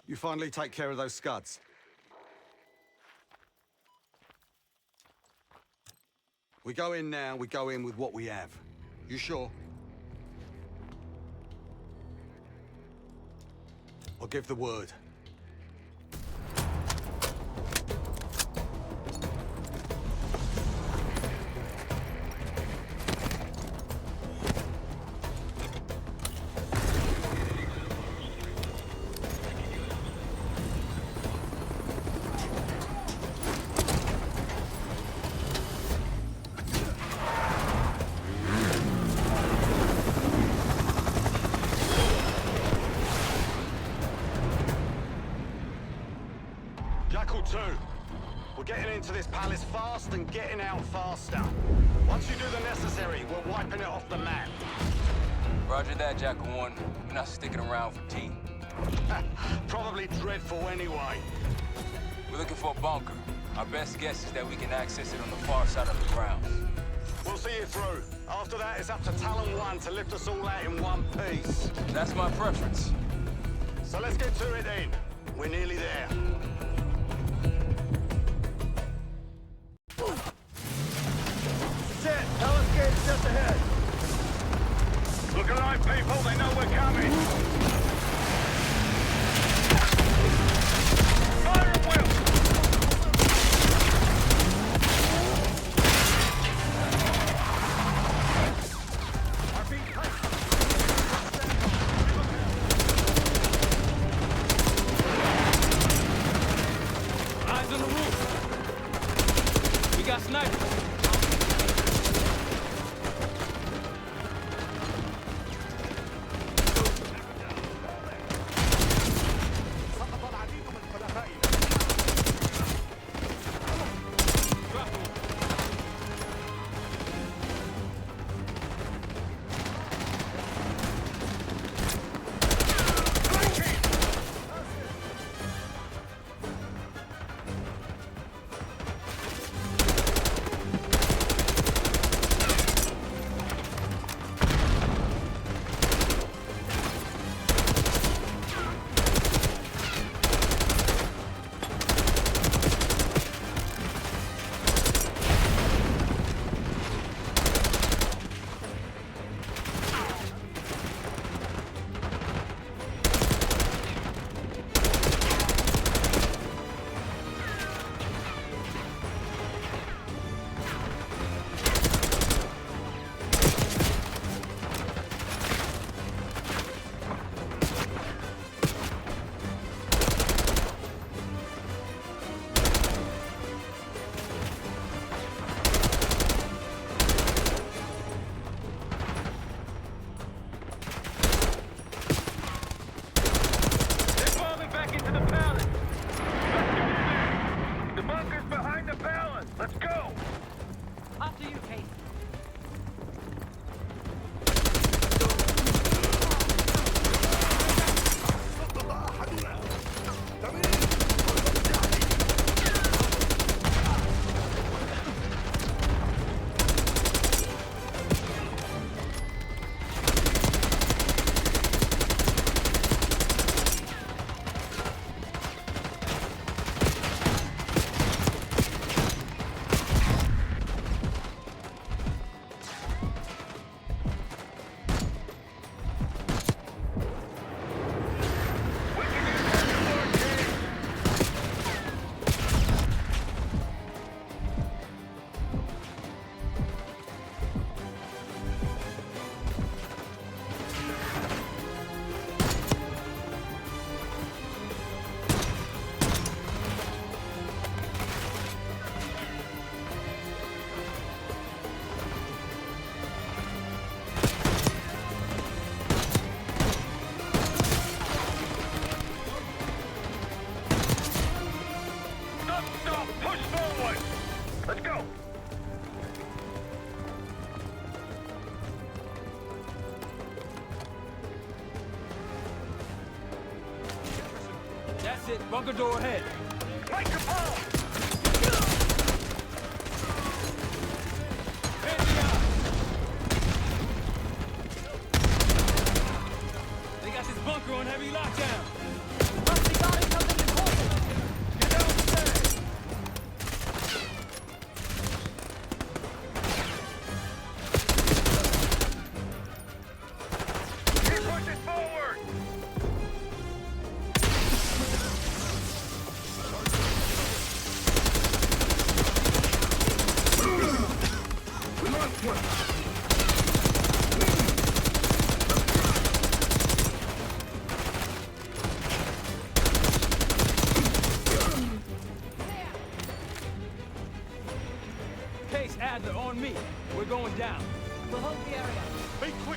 You finally take care of those scuds. We go in now, we go in with what we have. You sure? I'll give the word. Jackal 2, we're getting into this palace fast and getting out faster. Once you do the necessary, we're wiping it off the map. Roger that, Jackal 1. We're not sticking around for tea. Probably dreadful anyway. We're looking for a bunker. Our best guess is that we can access it on the far side of the grounds. We'll see you through. After that, it's up to Talon 1 to lift us all out in one piece. That's my preference. So let's get to it then. We're nearly there. Shit! Palace gate's just ahead! Look alive, people. They know we're coming. Fire at will! Eyes on the roof. We got snipers. Let's go! After you, Kate. Stop! Push forward! Let's go! That's it. Bunker door ahead. Make a fall! They got this bunker on heavy lockdown. Rusty got it.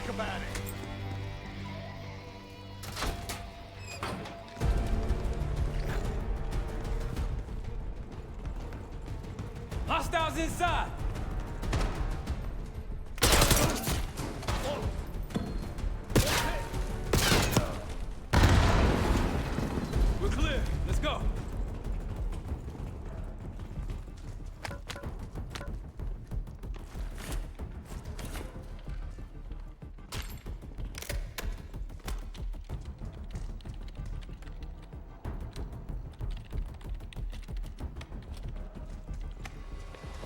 quick about it. Hostiles inside! We're clear. Let's go.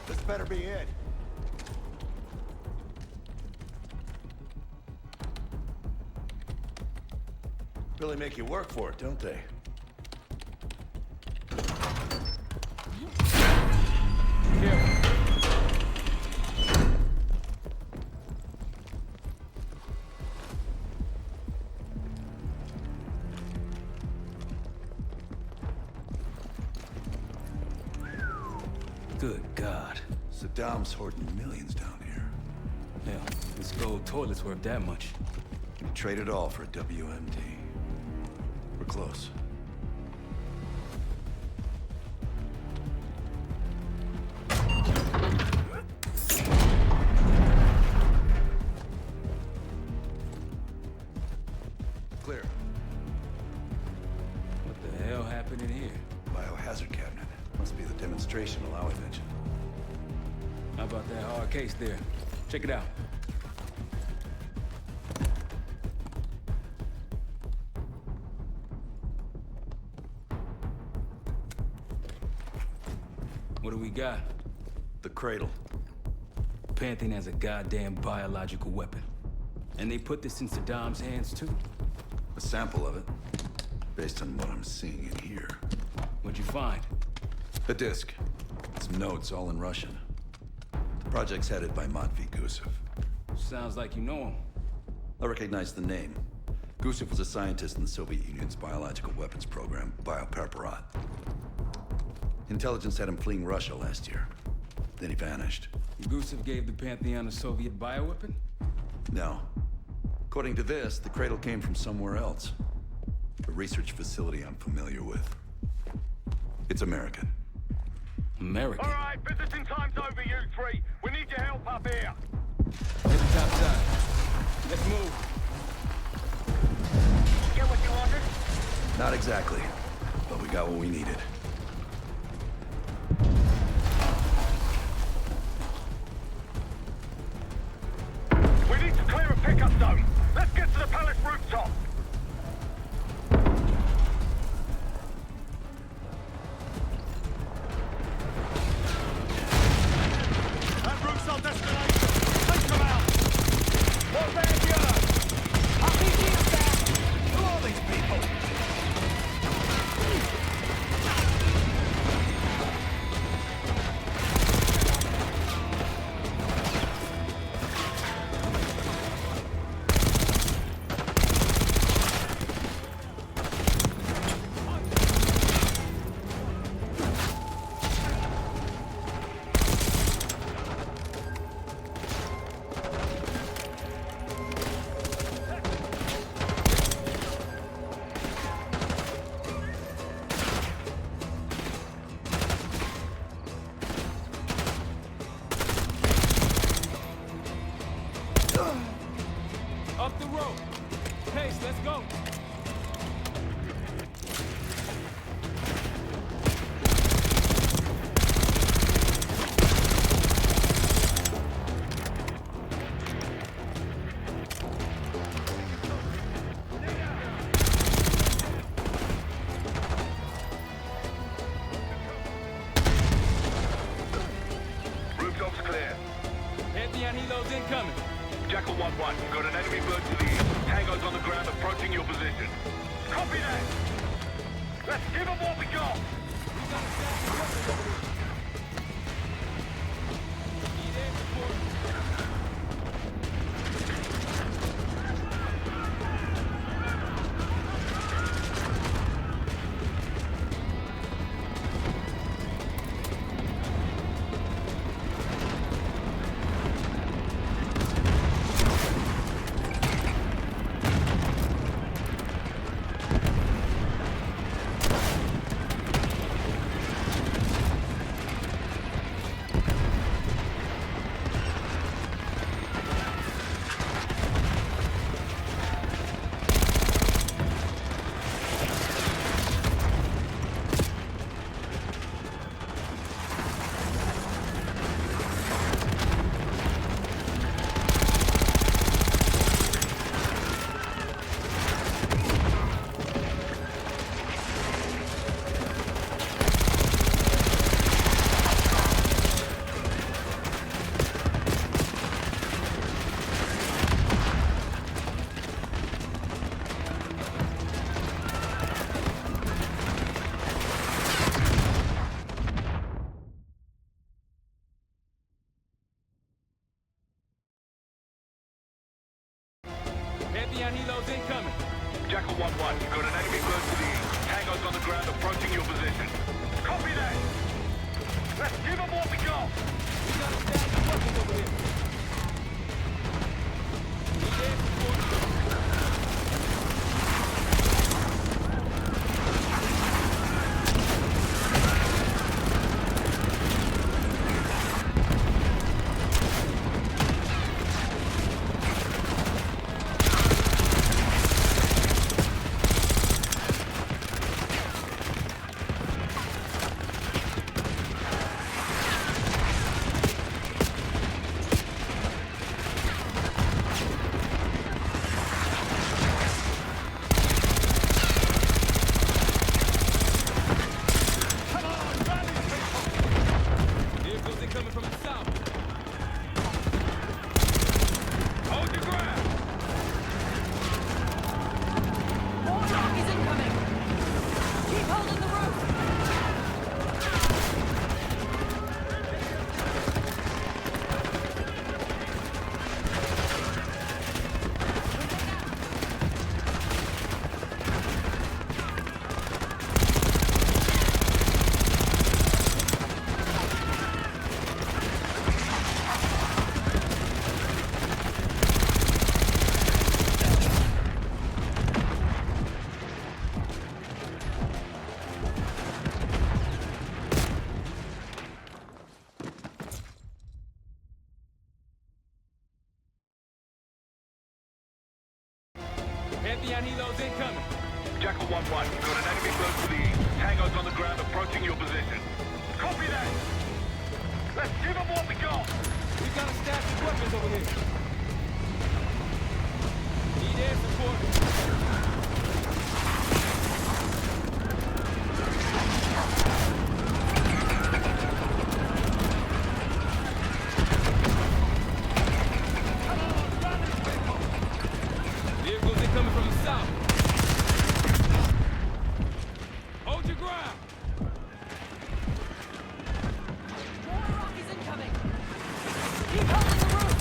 This better be it. Really make you work for it, don't they? Good God. Saddam's hoarding millions down here. Hell, this gold toilet's worth that much. You trade it all for a WMD. We're close. Clear. What the hell happened in here? Biohazard cabinet. Must be the demonstration Alawi mentioned. How about that hard case there? Check it out. What do we got? The cradle. Pantheon has a goddamn biological weapon. And they put this in Saddam's hands too? A sample of it. Based on what I'm seeing in here. What'd you find? A disk. Some notes, all in Russian. The project's headed by Matvey Gusev. Sounds like you know him. I recognize the name. Gusev was a scientist in the Soviet Union's biological weapons program, Biopreparat. Intelligence had him fleeing Russia last year. Then he vanished. Gusev gave the Pantheon a Soviet bioweapon? No. According to this, the cradle came from somewhere else. A research facility I'm familiar with. It's American. American? All right, visiting time's over, you three. We need your help up here. Head to top side. Let's move. Get what you wanted? Not exactly, but we got what we needed. We need to clear a pickup zone. Let's get to the palace rooftop. That roof's our destination. Take them out. What bad yard? RPG's back. Who are these people? Up the road. Pace, let's go. Rooftop's clear. Pantheon helos incoming. Jackal 1-1, you've got an enemy bird to the east. Tango's on the ground approaching your position. Copy that! Let's give them what we got! Pantheon helos incoming. Jackal 1-1, you've got an enemy close to the east. Tango's on the ground approaching your position. Copy that! Let's give them what we got! We got a stack of weapons over here. Need air support. Pantheon helos incoming. Jackal 1-1, you've got an enemy close to the east. Tango's on the ground approaching your position. Copy that! Let's give them what we got! We got a stack of weapons over here. Need air support. Vehicles incoming from the south. Hold your ground. More Rockies incoming! Keep holding the roof!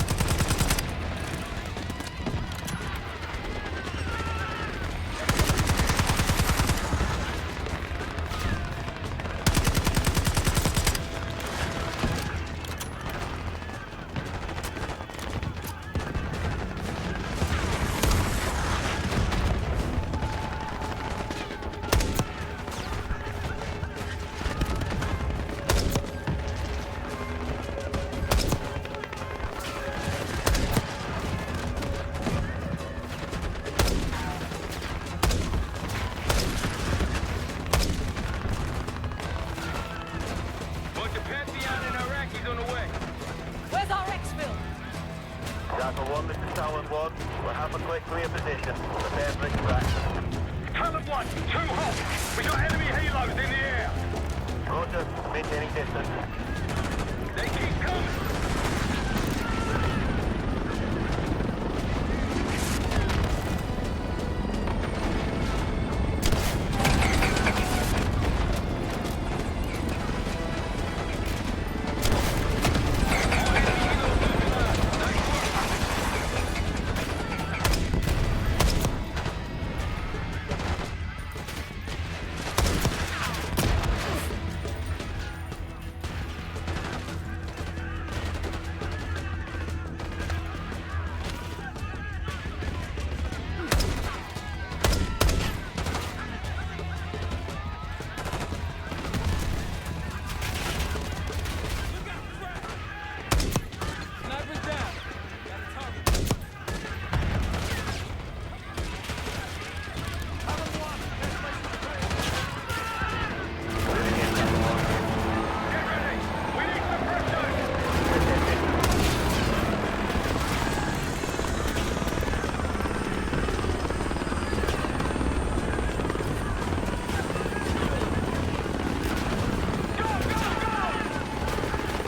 Bunch of Pantheon and Iraqis on the way. Where's our exfil? Jackal 1, this is Talon 1. We'll have a quick clear position. Prepare for extraction. Talon 1, too hot! We got enemy halos in the air! Roger, maintaining distance. They keep coming! Sniper's down. Got a target. Get ready! We need suppression!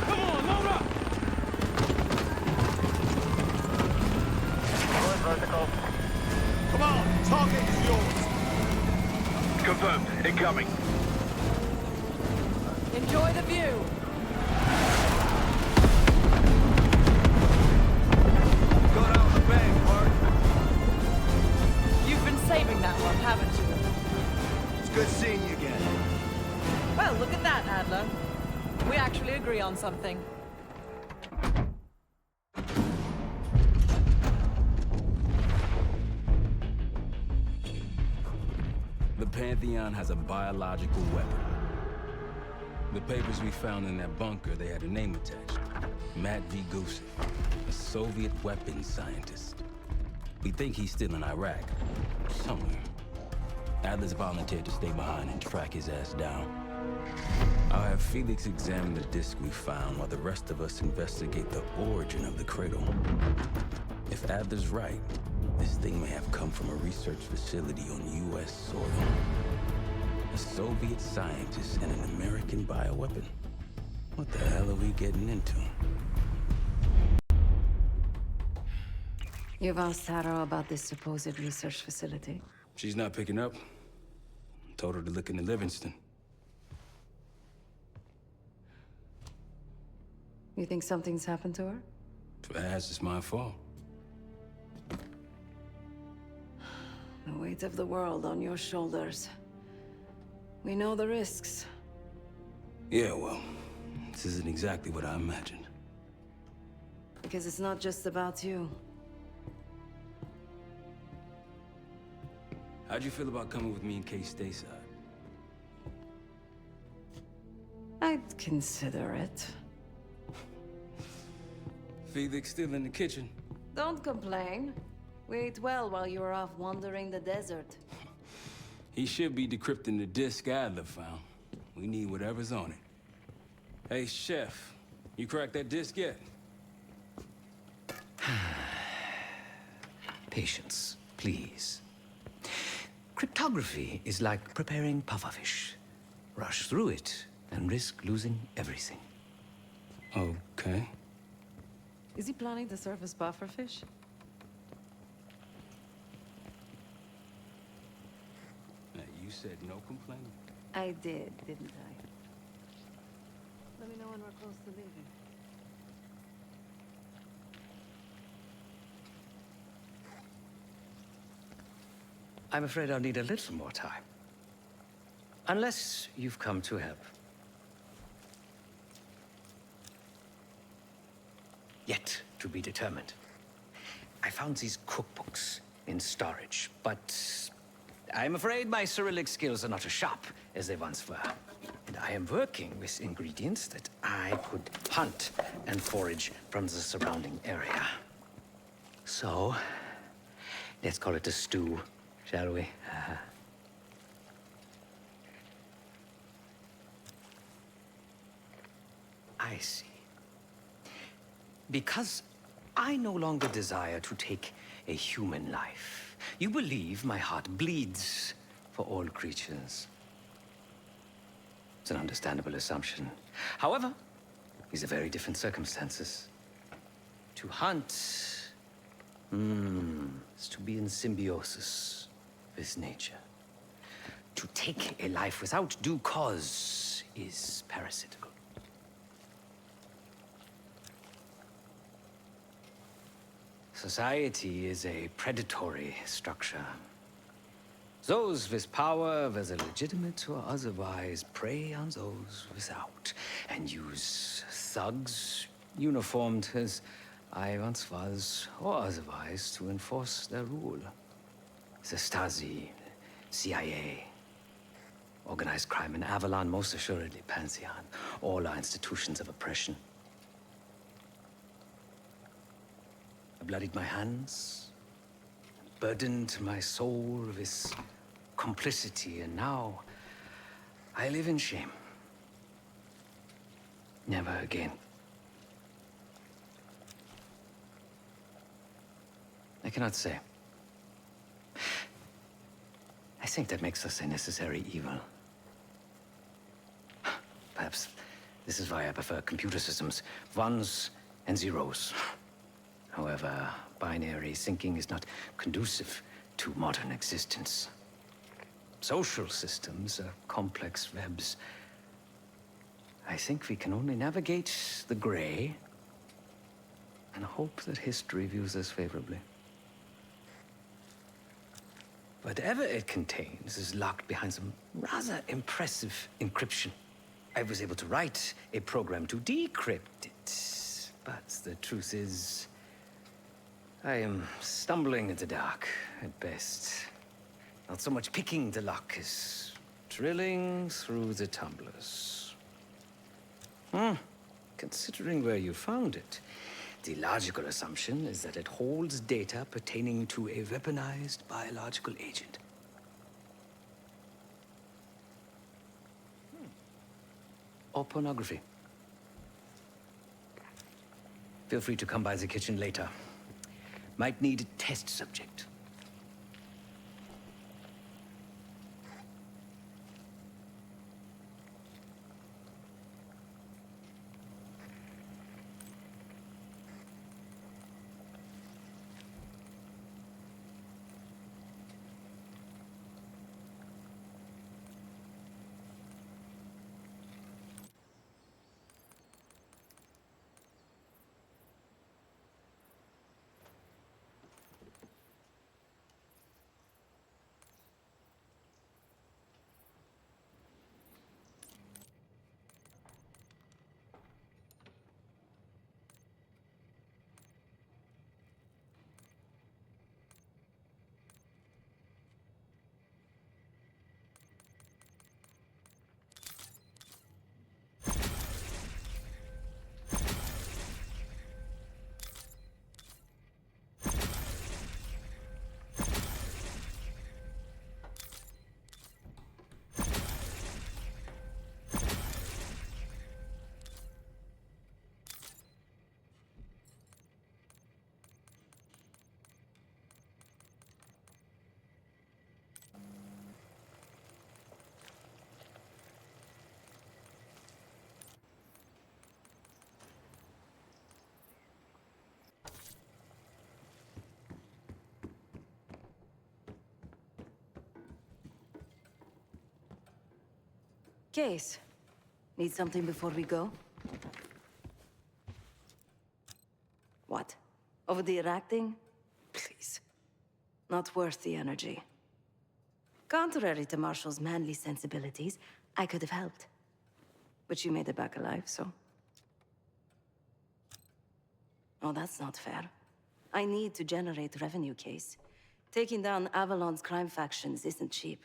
Come on, load up. Going vertical. Come on, target is yours! Confirmed, incoming. Enjoy the view! Got out the bank, Bart. actually agree on something. The Pantheon has a biological weapon. The papers we found in that bunker, they had a name attached. Matt V. Gusev, a Soviet weapons scientist. We think he's still in Iraq, somewhere. Adler's volunteered to stay behind and track his ass down. I'll have Felix examine the disk we found while the rest of us investigate the origin of the cradle. If Adler's right, this thing may have come from a research facility on U.S. soil. A Soviet scientist and an American bioweapon. What the hell are we getting into? You've asked Taro about this supposed research facility? She's not picking up. Told her to look into Livingston. You think something's happened to her? If it has, it's my fault. The weight of the world on your shoulders. We know the risks. Yeah, well, this isn't exactly what I imagined. Because it's not just about you. How'd you feel about coming with me in case stateside? I'd consider it. Felix still in the kitchen. Don't complain. We ate well while you were off wandering the desert. He should be decrypting the disk Adler found. We need whatever's on it. Hey, Chef, you cracked that disk yet? Patience, please. Cryptography is like preparing pufferfish. Rush through it and risk losing everything. Okay. Is he planning to serve us pufferfish? Now, you said no complaining. I did, didn't I? Let me know when we're close to leaving. I'm afraid I'll need a little more time. Unless you've come to help. Yet to be determined. I found these cookbooks in storage, but I'm afraid my Cyrillic skills are not as sharp as they once were. And I am working with ingredients that I could hunt and forage from the surrounding area. So, let's call it a stew, shall we? I see. Because I no longer desire to take a human life, you believe my heart bleeds for all creatures. It's an understandable assumption. However, these are very different circumstances. To hunt is to be in symbiosis with nature. To take a life without due cause is parasitical. Society is a predatory structure. Those with power, whether legitimate or otherwise, prey on those without, and use thugs, uniformed as I once was, or otherwise, to enforce their rule. The Stasi, CIA, organized crime in Avalon, most assuredly Pantheon, all are institutions of oppression. I bloodied my hands, burdened my soul with complicity, and now I live in shame. Never again. I cannot say. I think that makes us a necessary evil. Perhaps this is why I prefer computer systems, ones and zeros. However, binary thinking is not conducive to modern existence. Social systems are complex webs. I think we can only navigate the gray and hope that history views us favorably. Whatever it contains is locked behind some rather impressive encryption. I was able to write a program to decrypt it. But the truth is, I am stumbling in the dark at best. Not so much picking the lock as drilling through the tumblers. Considering where you found it, the logical assumption is that it holds data pertaining to a weaponized biological agent. Or pornography. Feel free to come by the kitchen later. Might need a test subject. Case. Need something before we go? What? Over the acting? Please. Not worth the energy. Contrary to Marshall's manly sensibilities, I could have helped. But you made it back alive, so... Oh, that's not fair. I need to generate revenue, Case. Taking down Avalon's crime factions isn't cheap.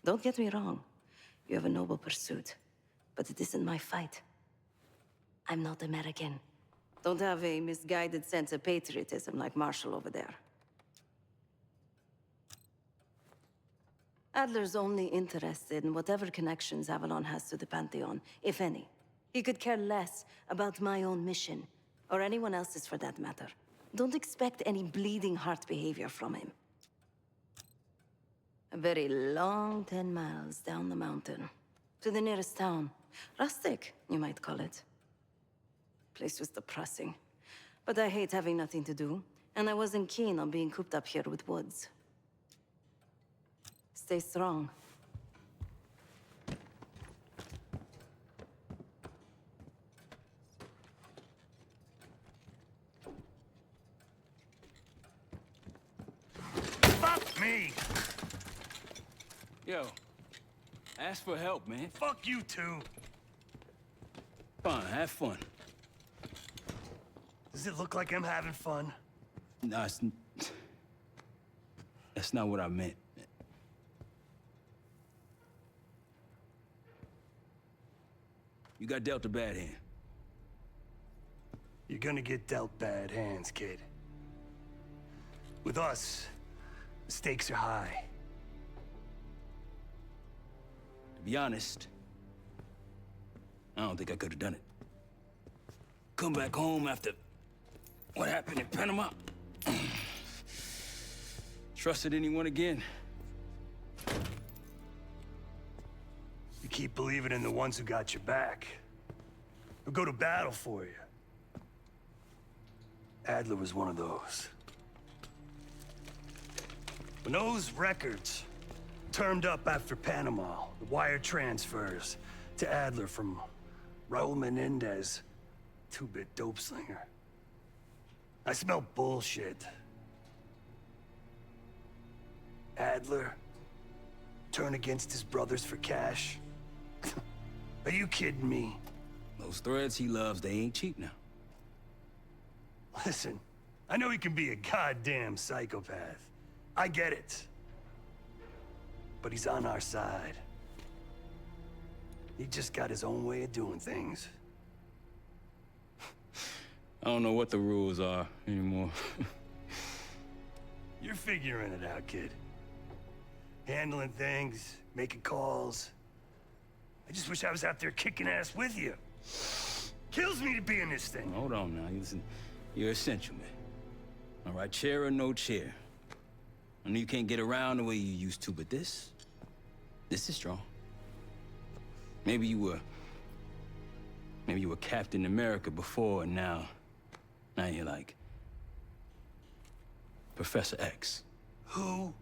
Don't get me wrong. You have a noble pursuit, but it isn't my fight. I'm not American. Don't have a misguided sense of patriotism like Marshall over there. Adler's only interested in whatever connections Avalon has to the Pantheon, if any. He could care less about my own mission, or anyone else's for that matter. Don't expect any bleeding heart behavior from him. A very long 10 miles down the mountain. To the nearest town. Rustic, you might call it. Place was depressing. But I hate having nothing to do, and I wasn't keen on being cooped up here with Woods. Stay strong. Fuck me! Yo, ask for help, man. Fuck you too! Fine, have fun. Does it look like I'm having fun? No, that's not what I meant. You got dealt a bad hand. You're gonna get dealt bad hands, kid. With us, the stakes are high. To be honest, I don't think I could have done it. Come back home after what happened in Panama. Trusted anyone again? You keep believing in the ones who got your back. Who go to battle for you. Adler was one of those. When those records turned up after Panama, the wire transfers to Adler from Raul Menendez, two-bit dope slinger. I smelled bullshit. Adler turn against his brothers for cash. Are you kidding me? Those threads he loves, they ain't cheap now. Listen, I know he can be a goddamn psychopath. I get it. But he's on our side. He just got his own way of doing things. I don't know what the rules are anymore. You're figuring it out, kid. Handling things, making calls. I just wish I was out there kicking ass with you. Kills me to be in this thing. Hold on now. Listen, you're essential, man. All right, chair or no chair. I know you can't get around the way you used to, but this is strong. Maybe you were Captain America before, and now you're like Professor X. Who?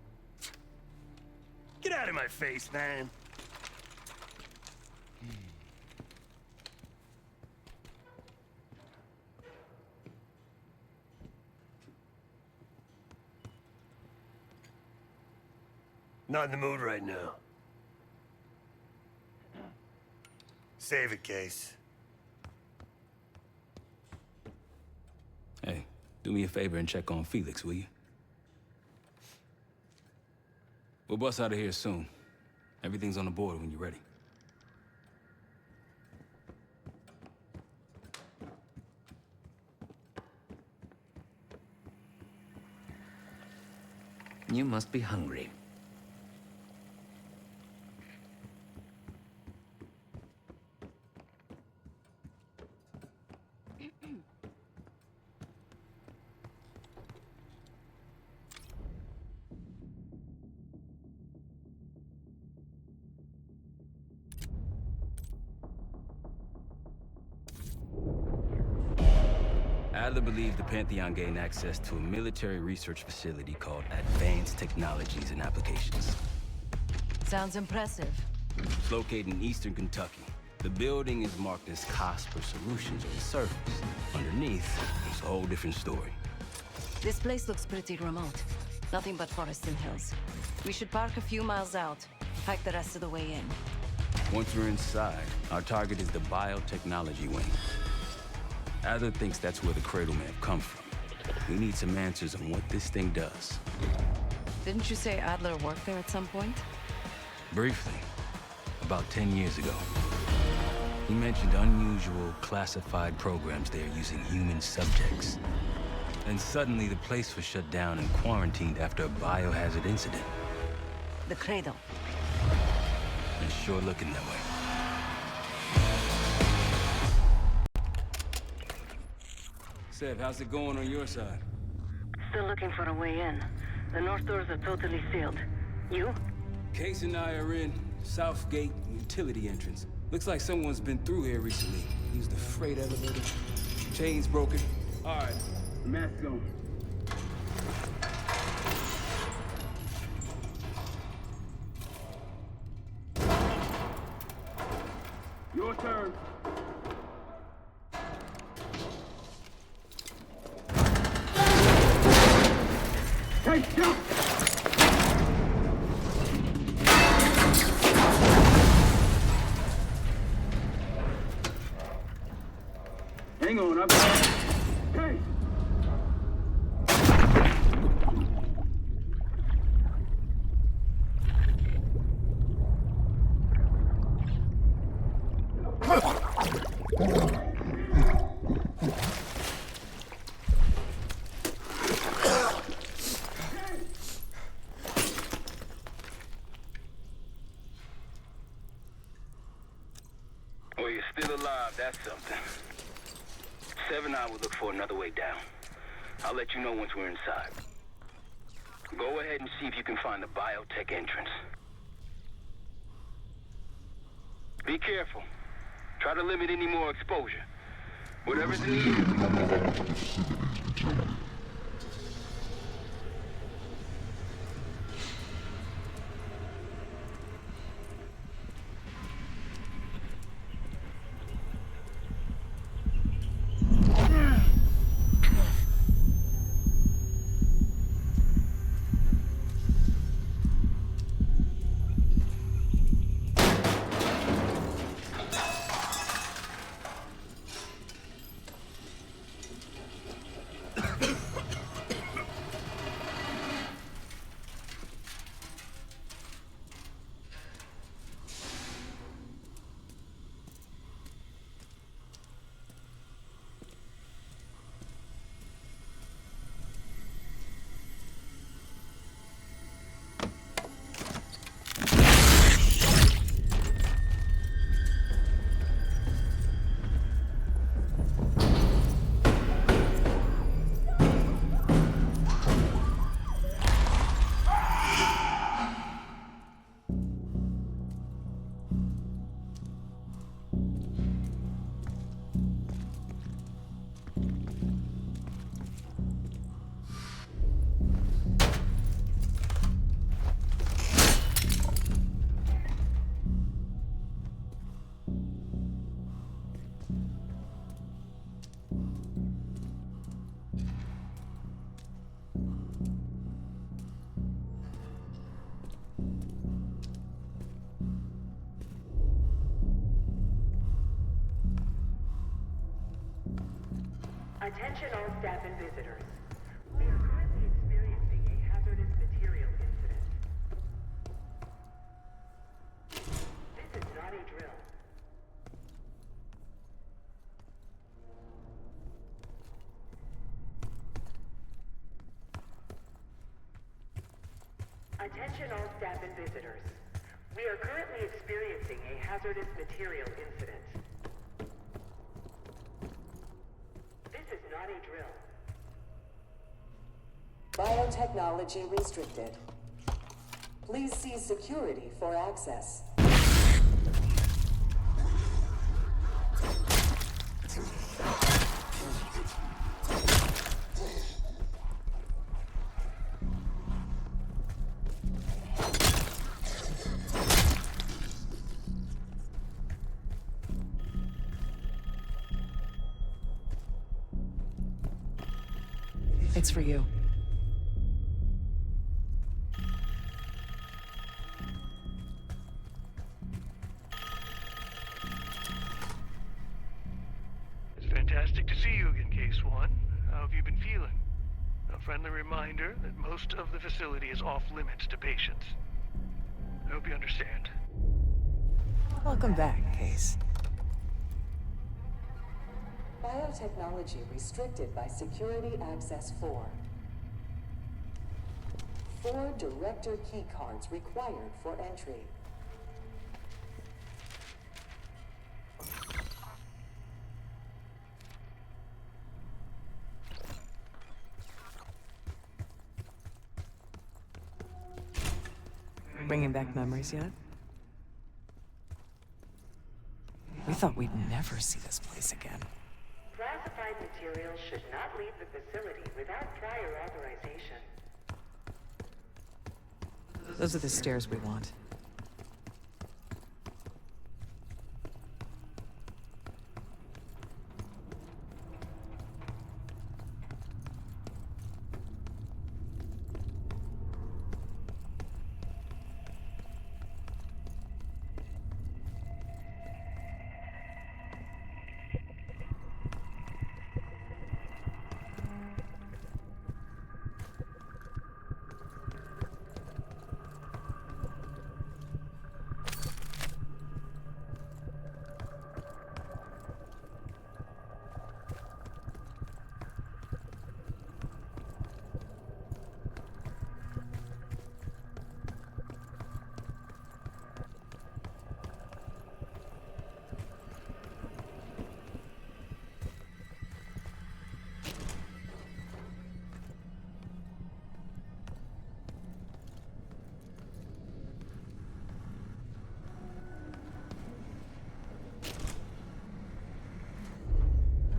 Get out of my face, man. Not in the mood right now. Save it, Case. Hey, do me a favor and check on Felix, will you? We'll bust out of here soon. Everything's on the board when you're ready. You must be hungry. Adler believed the Pantheon gained access to a military research facility called Advanced Technologies and Applications. Sounds impressive. It's located in eastern Kentucky. The building is marked as Cosper Solutions on the surface. Underneath, it's a whole different story. This place looks pretty remote. Nothing but forests and hills. We should park a few miles out, hike the rest of the way in. Once we're inside, our target is the biotechnology wing. Adler thinks that's where the Cradle may have come from. We need some answers on what this thing does. Didn't you say Adler worked there at some point? Briefly, about 10 years ago. He mentioned unusual, classified programs there using human subjects. Then suddenly the place was shut down and quarantined after a biohazard incident. The Cradle. It's sure looking that way. Sev, how's it going on your side? Still looking for a way in. The north doors are totally sealed. You? Case and I are in South Gate utility entrance. Looks like someone's been through here recently. Used the freight elevator. Chains broken. All right, mask on. Your turn. Hey, jump! Hang on, I'm... Hey! Well, you're still alive, that's something. Sev and I will look for another way down. I'll let you know once we're inside. Go ahead and see if you can find the biotech entrance. Be careful. Try to limit any more exposure. Whatever's needed. Attention all staff and visitors. We are currently experiencing a hazardous material incident. This is not a drill. Attention all staff and visitors. We are currently experiencing a hazardous material incident. This is not a drill. Biotechnology restricted. Please see security for access. It's for you. It's fantastic to see you again, Case One. How have you been feeling? A friendly reminder that most of the facility is off limits to patients. I hope you understand. Welcome back, Case. Biotechnology restricted by Security Access 4. 4 Director keycards required for entry. Bringing back memories yet? We thought we'd never see this place again. Classified materials should not leave the facility without prior authorization. Those are the stairs we want.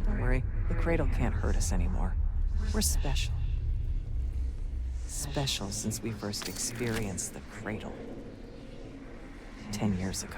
Don't worry, the Cradle can't hurt us anymore. We're special. Special since we first experienced the Cradle. 10 years ago.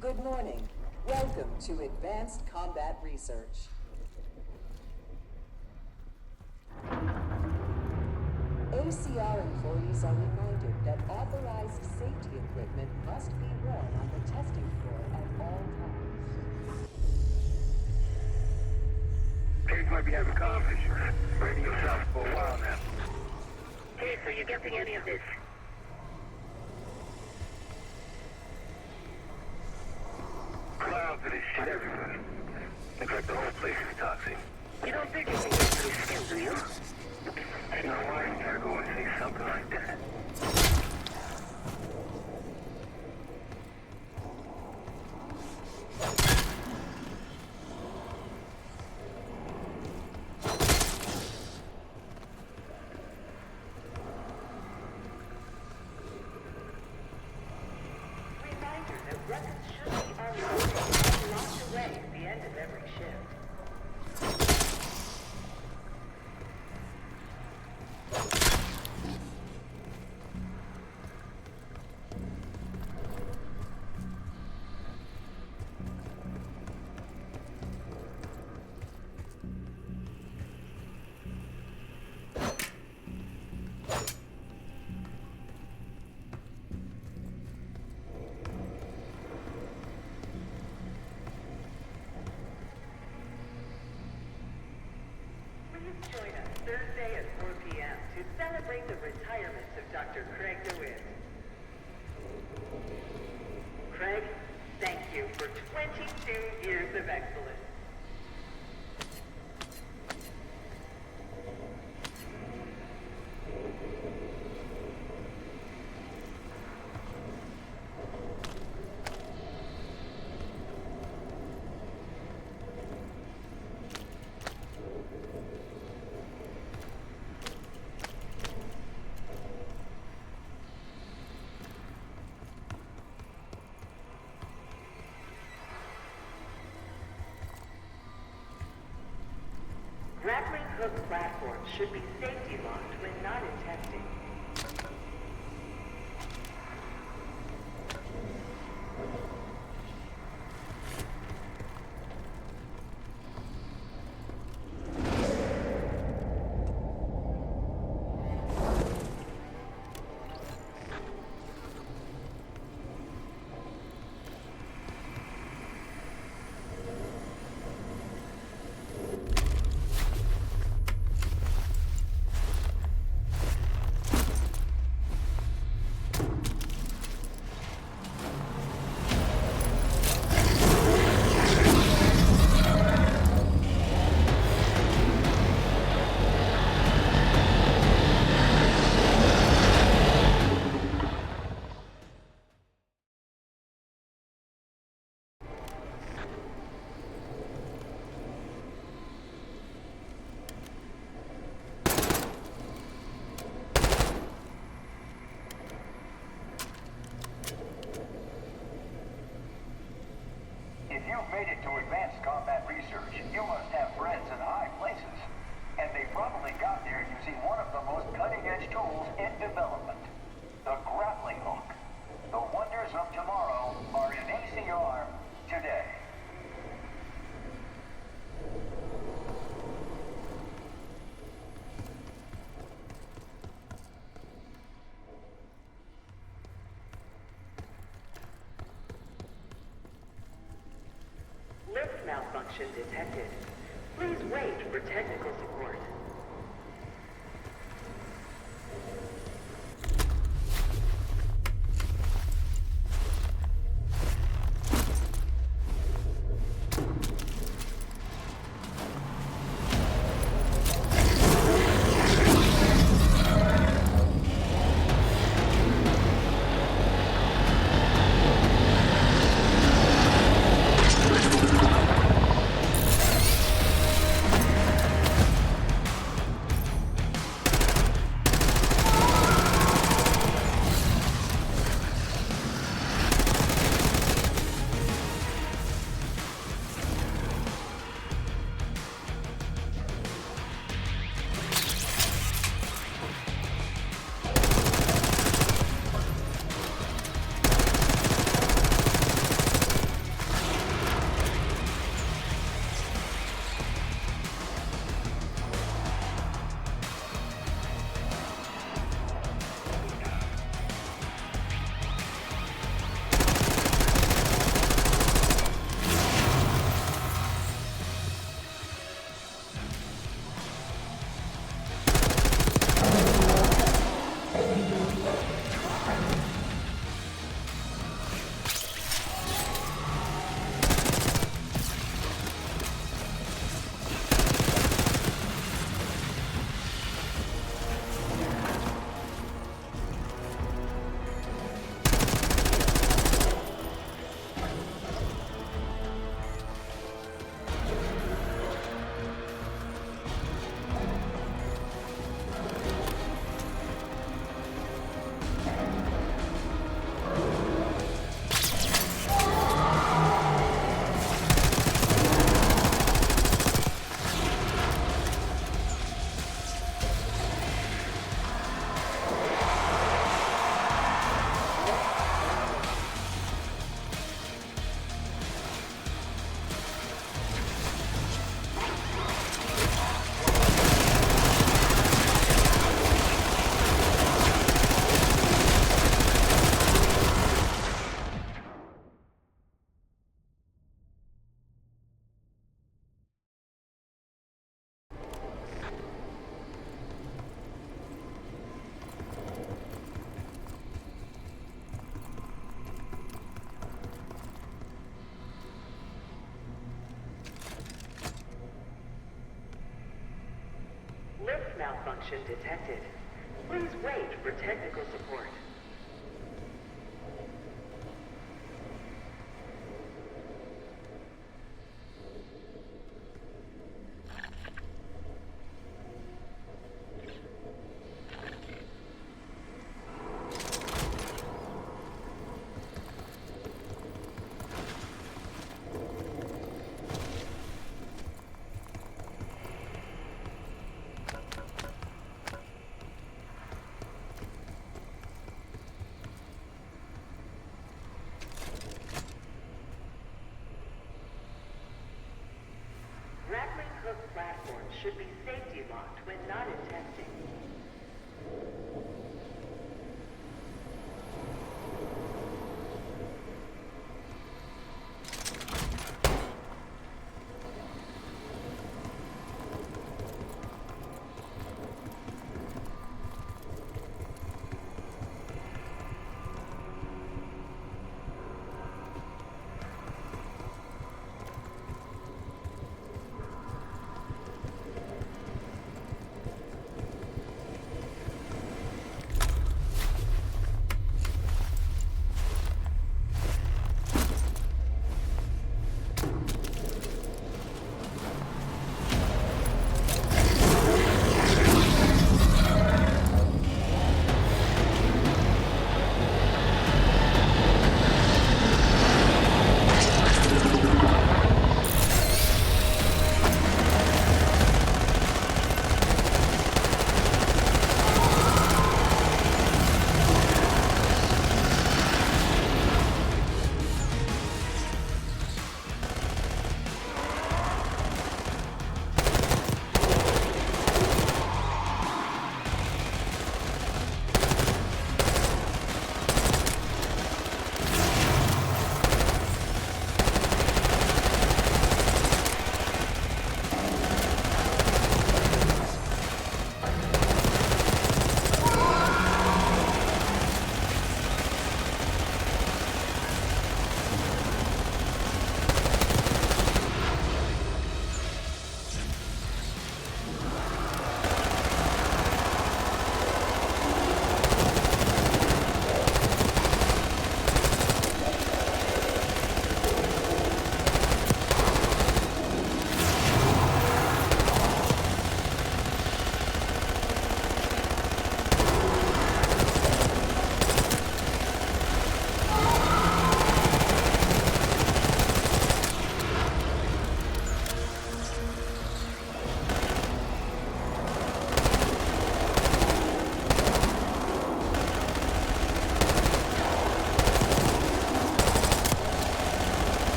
Good morning. Welcome to Advanced Combat Research. ACR employees are reminded that authorized safety equipment must be worn on the testing floor at all times. Case might be having coffee. Radio yourself for a while now. Case, are you getting any of this? There's shit everywhere. Looks like the whole place is toxic. You don't think it can get to the skin, do you? There's no why you gotta go and say something like that. Reminder that records should be unloaded and locked away at the end of every shift. Please join us Thursday at 4 p.m. to celebrate the retirement of Dr. Craig DeWitt. Craig, thank you for 22 years of excellence. Grappling hook platforms should be safety locked when not in testing. If you've made it to advanced combat research, you must have friends in high places. And they probably got there using one of the most cutting-edge tools in development, the grappling hook. The wonders of tomorrow are in ACR today. Lift malfunction detected. Please wait for technical support. Lift malfunction detected. Please wait for technical support. Grappling hook platforms should be safety locked when not in testing.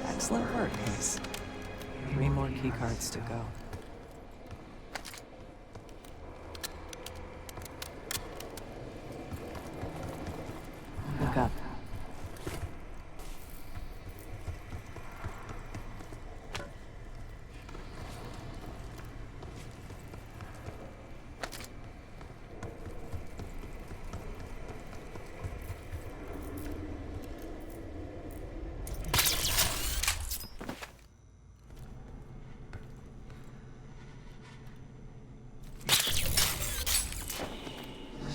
Excellent work, Case. 3 more keycards to go. Look up.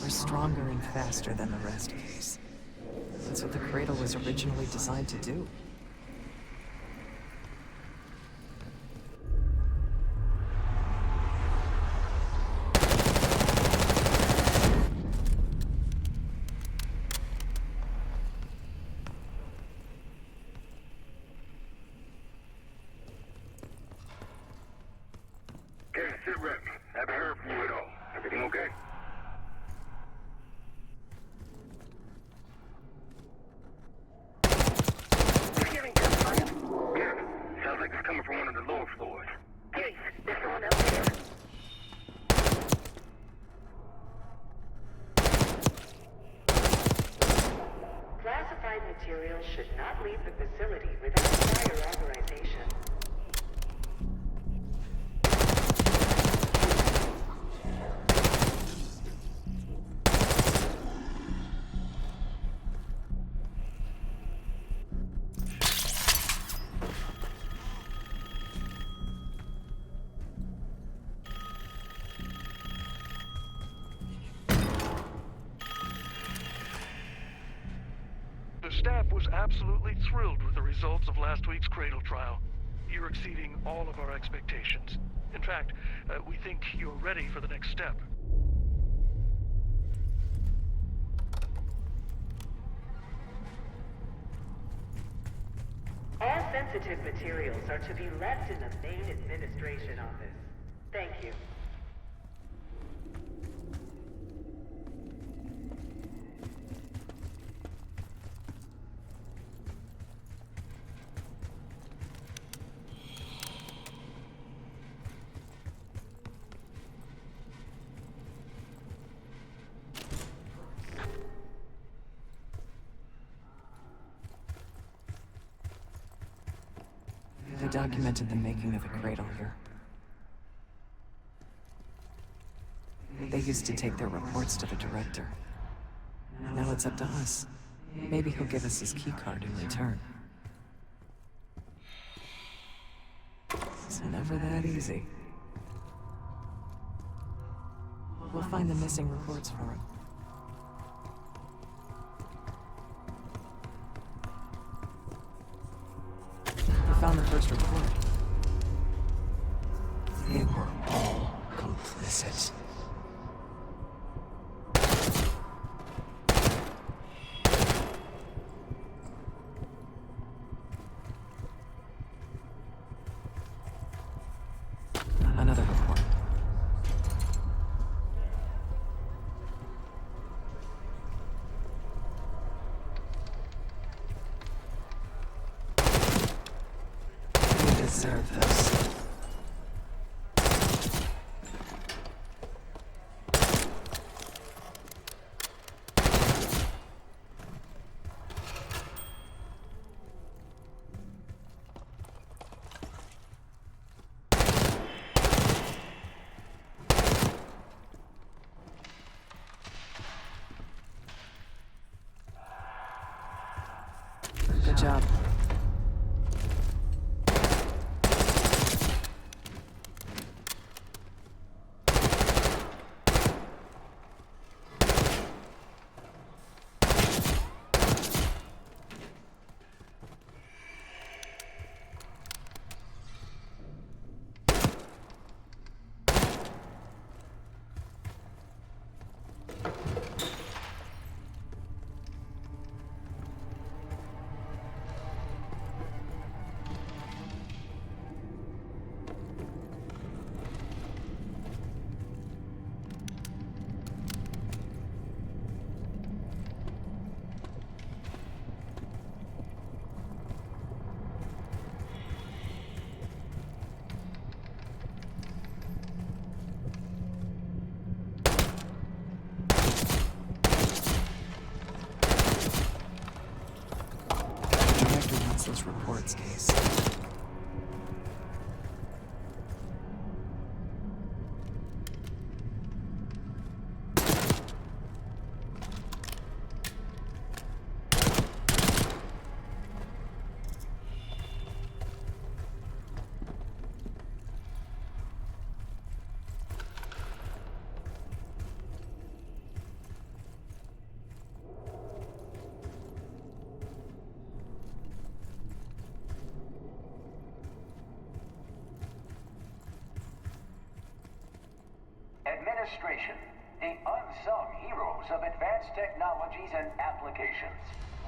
We're stronger and faster than the rest, Case. That's what the Cradle was originally designed to do. Okay, sit rep. Haven't heard from you at all. Everything okay? materials should not leave the facility without prior authorization. The staff was absolutely thrilled with the results of last week's Cradle trial. You're exceeding all of our expectations. In fact, we think you're ready for the next step. All sensitive materials are to be left in the main administration office. Thank you. They documented the making of the cradle here. They used to take their reports to the director. Now it's up to us. Maybe he'll give us his keycard in return. It's never that easy. We'll find the missing reports for him. We found the first report. They were all complicit. Another report. We deserve this. Good job. The director wants those reports, Case. Administration, the unsung heroes of advanced technologies and applications.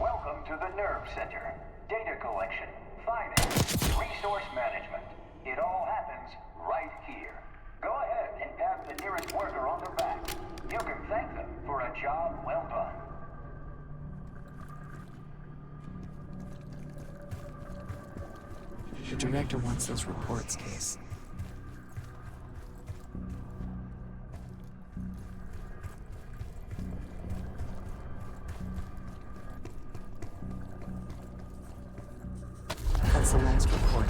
Welcome to the Nerve Center. Data collection, finance, resource management. It all happens right here. Go ahead and pat the nearest worker on the back. You can thank them for a job well done. The director wants those reports, Case. the last report.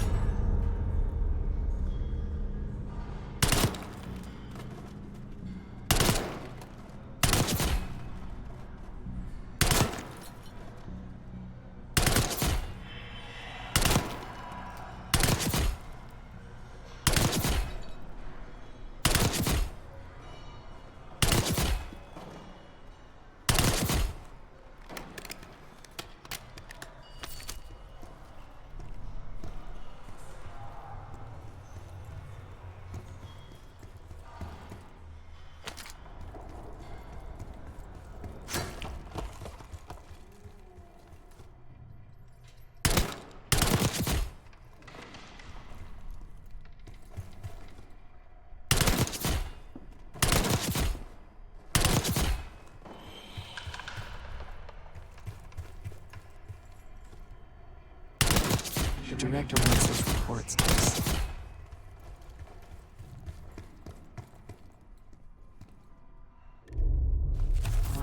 The director wants his reports.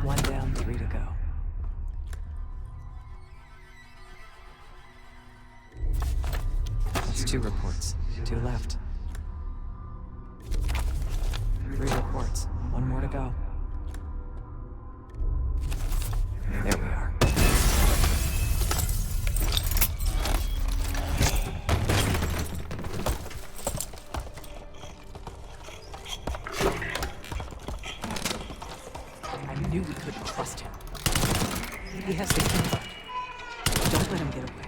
One down, 3 to go. It's 2 reports, 2 left. 3 reports, 1 more to go. There we are. I knew we couldn't trust him. He has the key. Don't let him get away.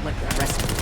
like the rest of me.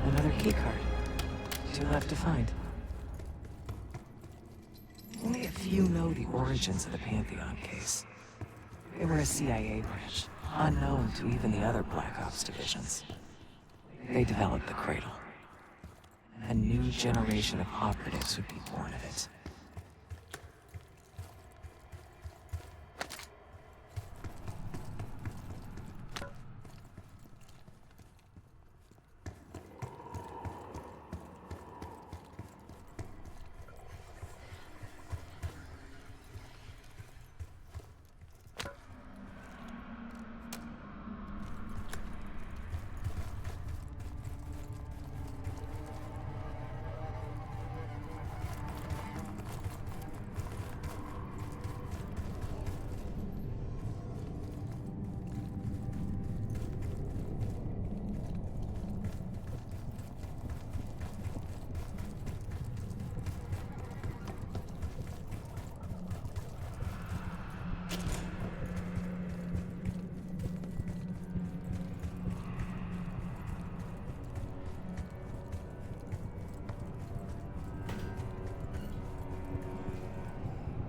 Another keycard. 2 left to find. Only a few know the origins of the Pantheon case. They were a CIA branch, unknown to even the other Black Ops divisions. They developed the Cradle. A new generation of operatives would be born of it.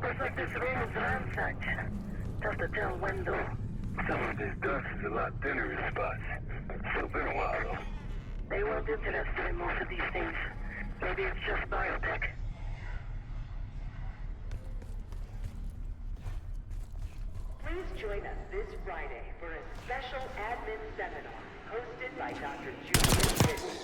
Looks like this room is ransacked. Tough to tell when though. Some of this dust is a lot thinner in spots. Still been a while though. They weren't interested in most of these things. Maybe it's just biotech. Please join us this Friday for a special admin seminar hosted by Dr. Julian Whitney.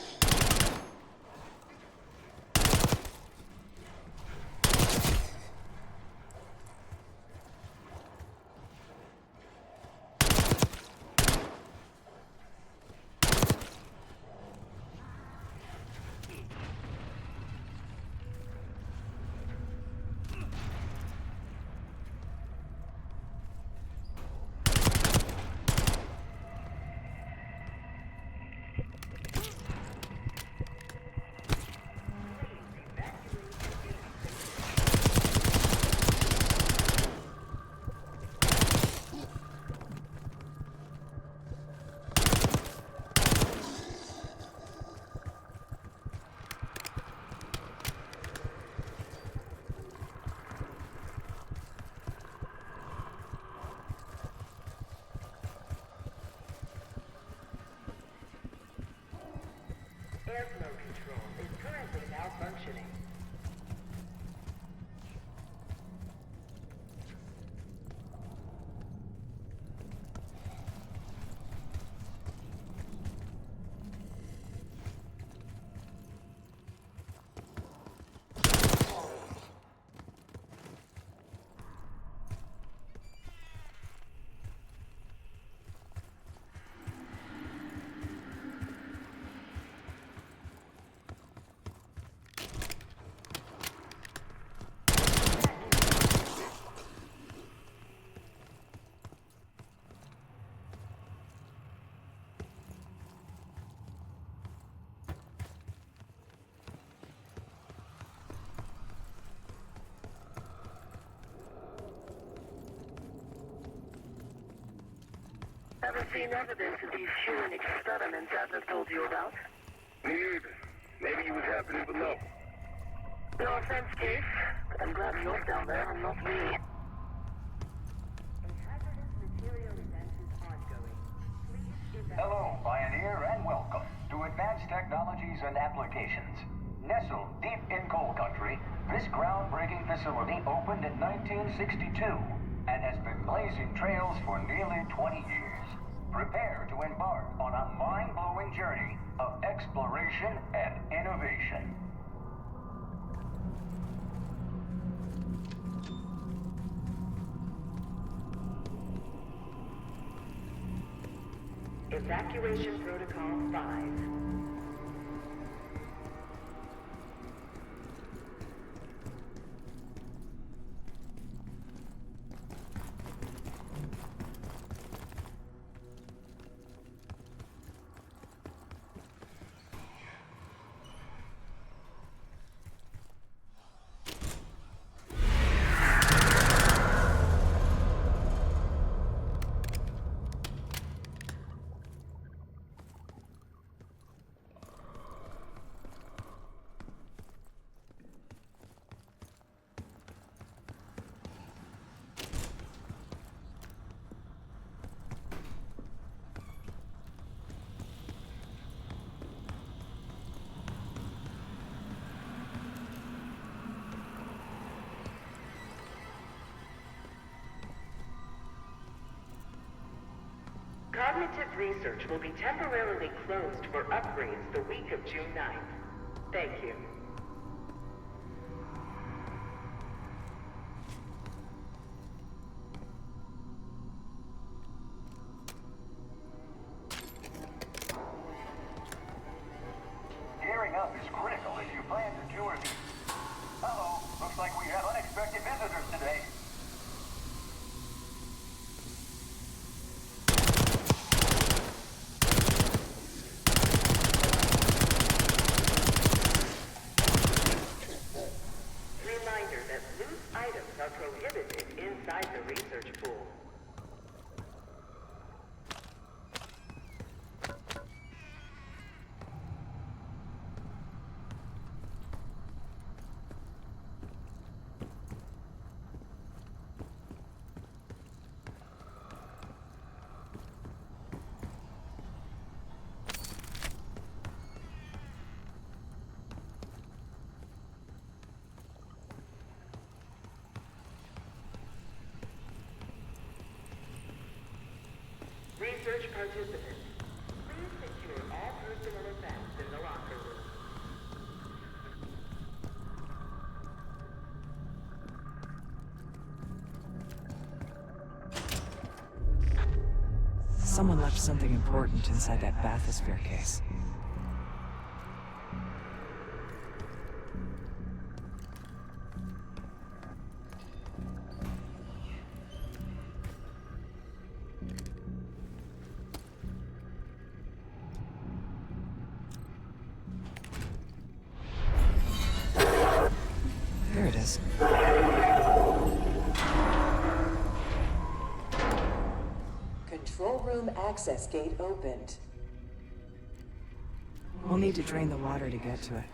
Airflow control is currently malfunctioning. Haven't seen evidence of these human experiments Adler told you about? Me either. Maybe he was happening below. No offense, Case, but I'm glad you're down there and not me. Hello, Pioneer, and welcome to Advanced Technologies and Applications. Nestled deep in coal country, this groundbreaking facility opened in 1962 and has been blazing trails for nearly 20 years. Prepare to embark on a mind-blowing journey of exploration and innovation. Evacuation Protocol 5. Cognitive research will be temporarily closed for upgrades the week of June 9th. Thank you. Gearing up is critical as you plan to tour the... Uh-oh, looks like we have unexpected visitors today. Reminder that loose items are prohibited inside the research pool. Research participants, please secure all personal effects in the locker room. Someone left something important inside that bathysphere case. There it is. Control room access gate opened. We'll need to drain the water to get to it.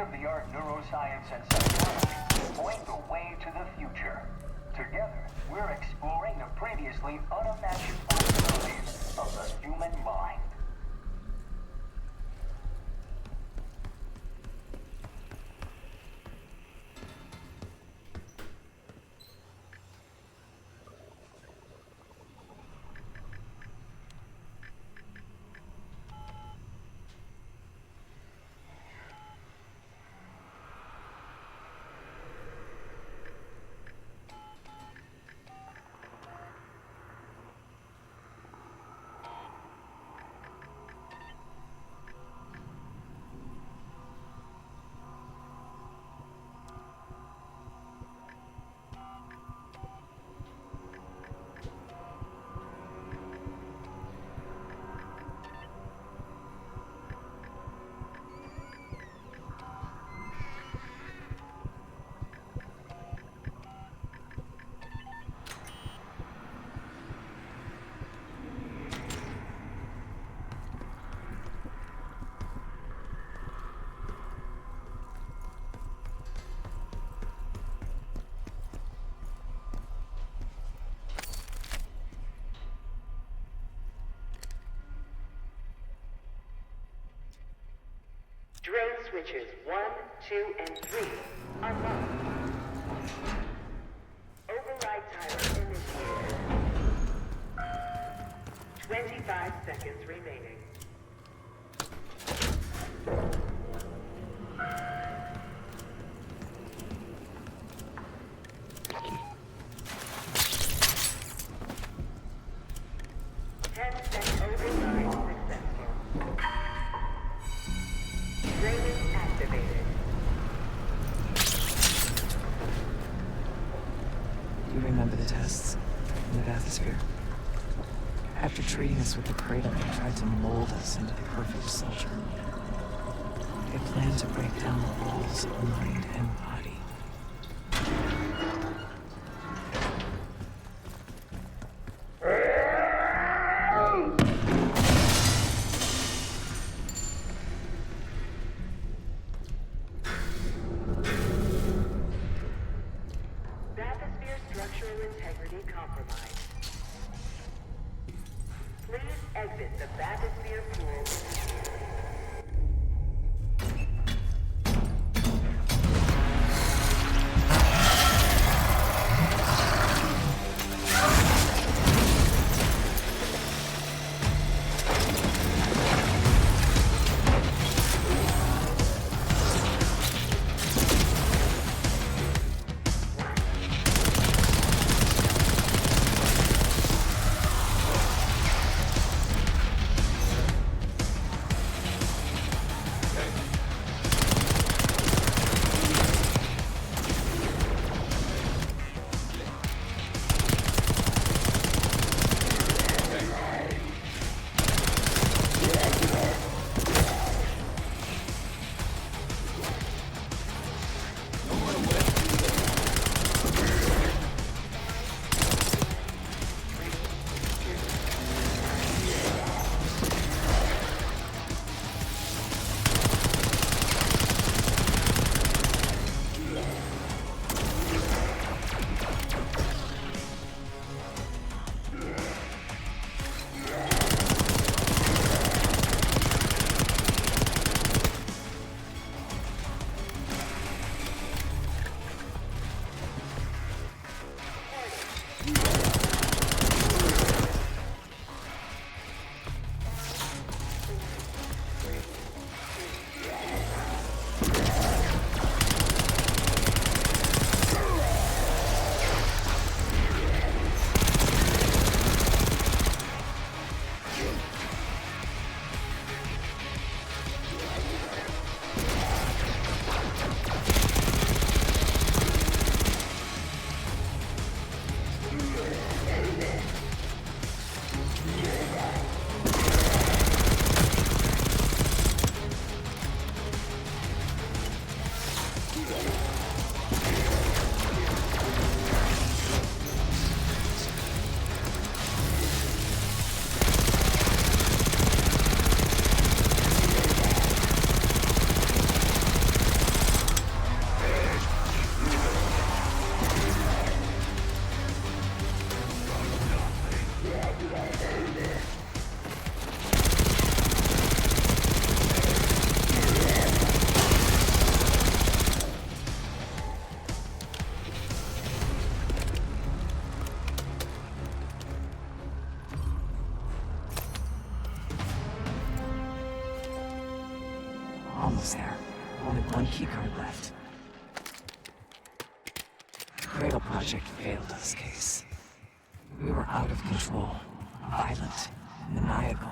state-of-the-art neuroscience and psychology point the way to the future. Together, we're exploring the previously unimagined possibilities of the human mind. Drone switches 1, 2, and 3 are locked. Override timer initiated. 25 seconds remaining. After treating us with the cradle, they tried to mold us into the perfect soldier. They planned to break down the walls of mind and body. Bathysphere structural integrity compromised. Please exit the bathysphere pool. one keycard left. The Cradle Project failed us, Case. We were out of control, violent, maniacal.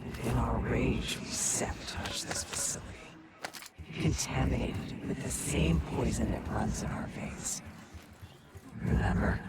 And in our rage, we sabotaged this facility. Contaminated it with the same poison that runs in our veins. Remember?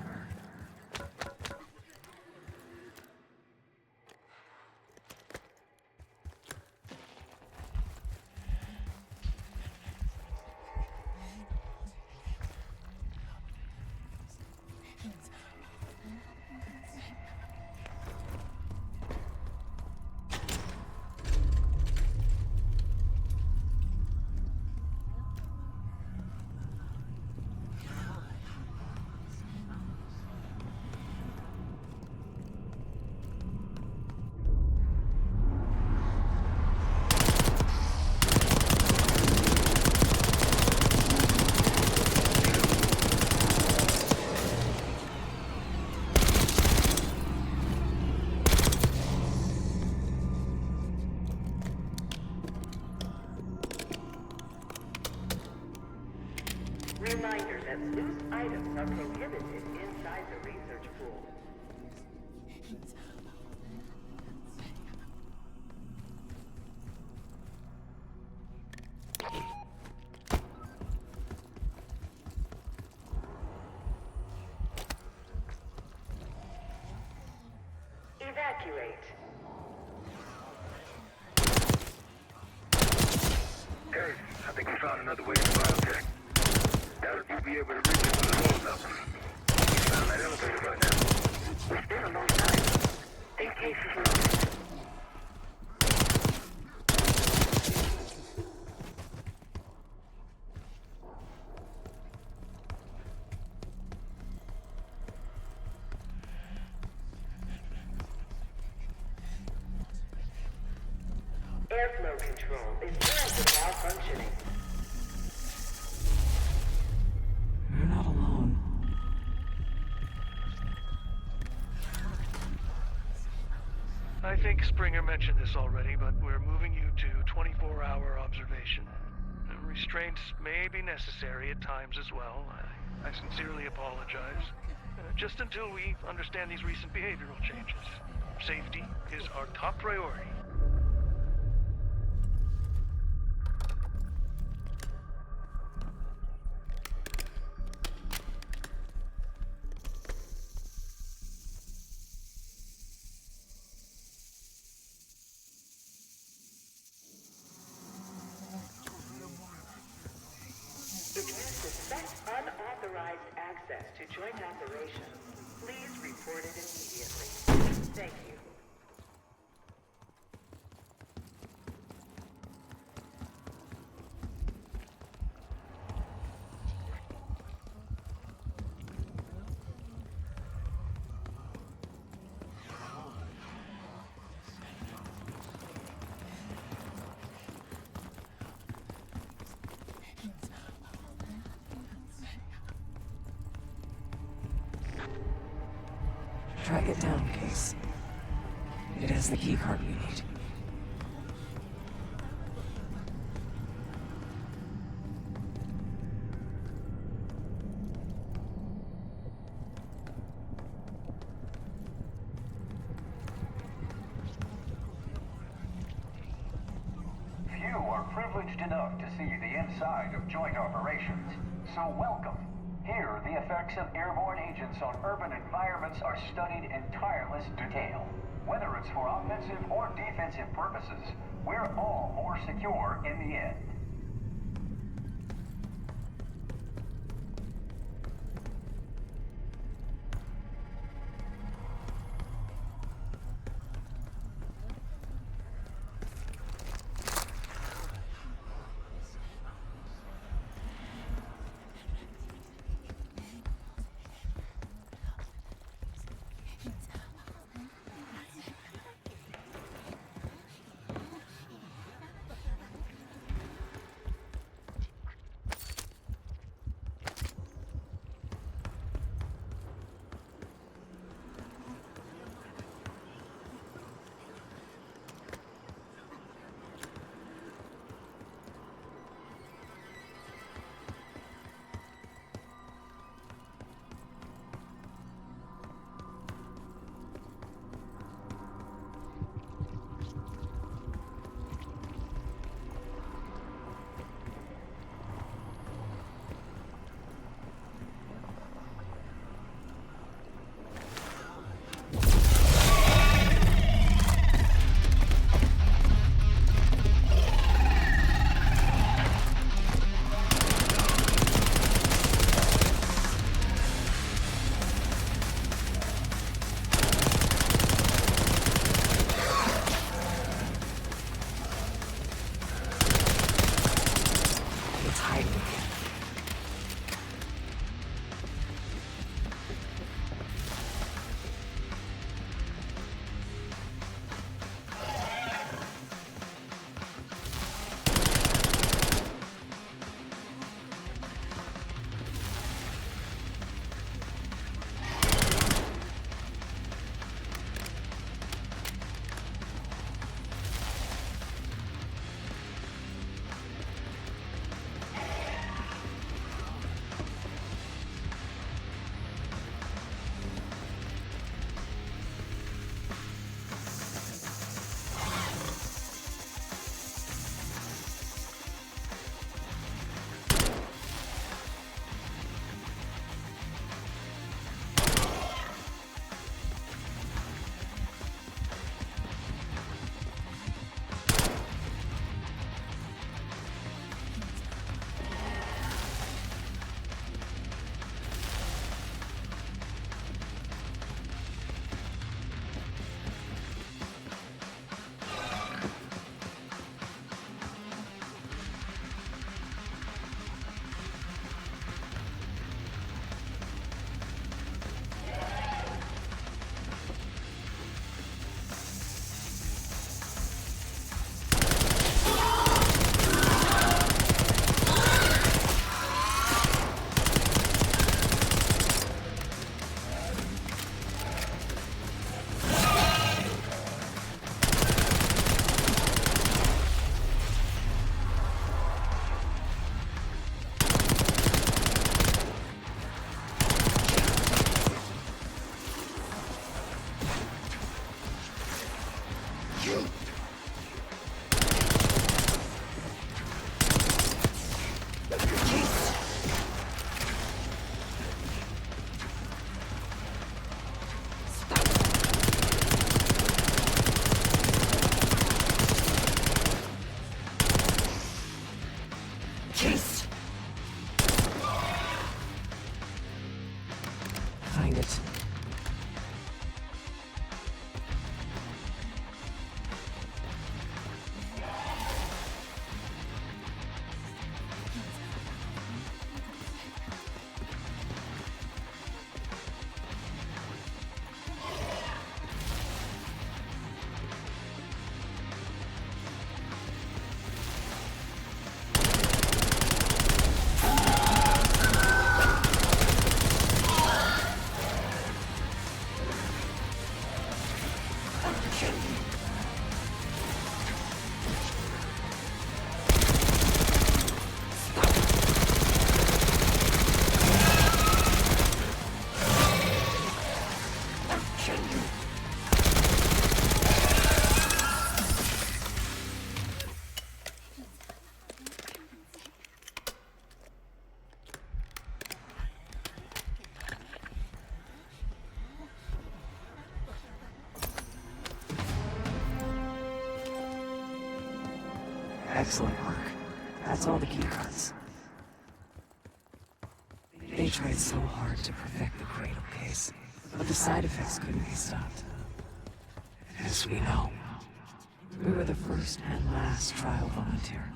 Reminder that loose items are prohibited inside the research pool. Evacuate. Hey, I think we found another way to biotech. Doubt you'll be able to reach it from the whole level. We found that elevator right now. It's been a long time. Think Case is lost. Airflow control is currently malfunctioning. You're not alone. I think Springer mentioned this already, but we're moving you to 24-hour observation. Restraints may be necessary at times as well. I sincerely apologize. Just until we understand these recent behavioral changes. Safety is our top priority. If you suspect unauthorized access to joint operations, please report it immediately. Thank you. Track it down, Case. It has the keycard we need. Few are privileged enough to see the inside of joint operations, so welcome. Here, the effects of airborne agents on urban environments are studied in tireless detail. Whether it's for offensive or defensive purposes, we're all more secure in the end. find it. Excellent work. That's all the key cards. They tried so hard to perfect the Cradle case, but the side effects couldn't be stopped. As we know, we were the first and last trial volunteer.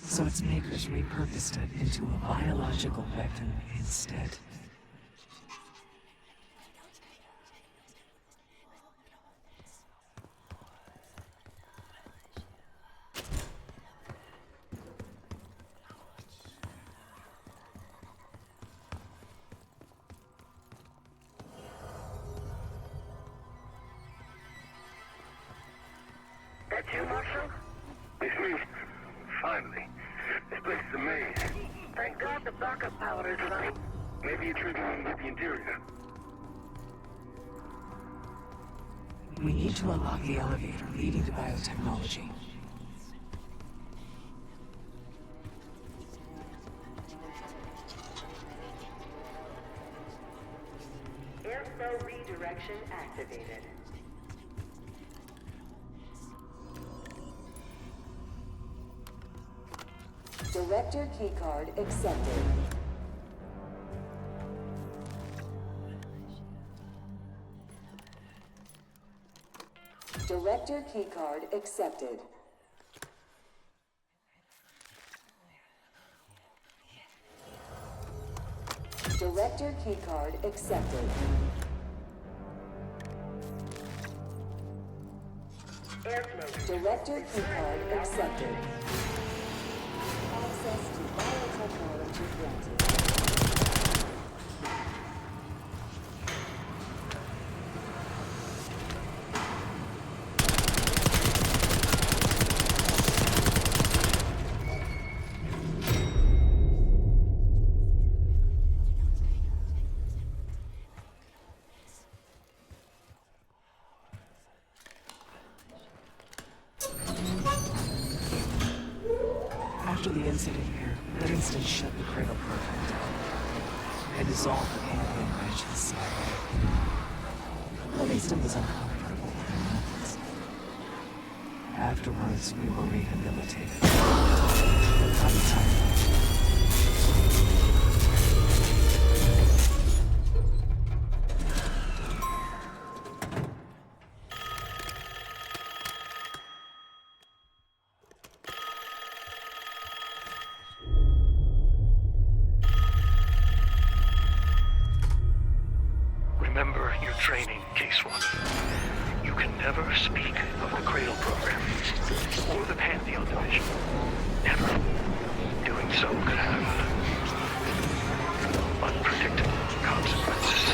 So its makers repurposed it into a biological weapon instead. That you, Marshal? It's me. Finally. This place is a maze. Thank God the backup power is running. Maybe a trigger when we get the interior. We need to unlock the elevator leading to biotechnology. Airflow redirection activated. Director keycard accepted. Director keycard accepted. Director keycard accepted. Airflow. Director keycard accepted. Access to biotechnology granted. After the incident here, Livingston shut the Cradle program down and dissolved the Pantheon branch of the CIA. Livingston was uncomfortable with their methods. Afterwards, we were rehabilitated. By the time Remember your training, Case 1. You can never speak of the Cradle program or the Pantheon division. Never. Doing so could have unpredictable consequences.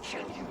kill you.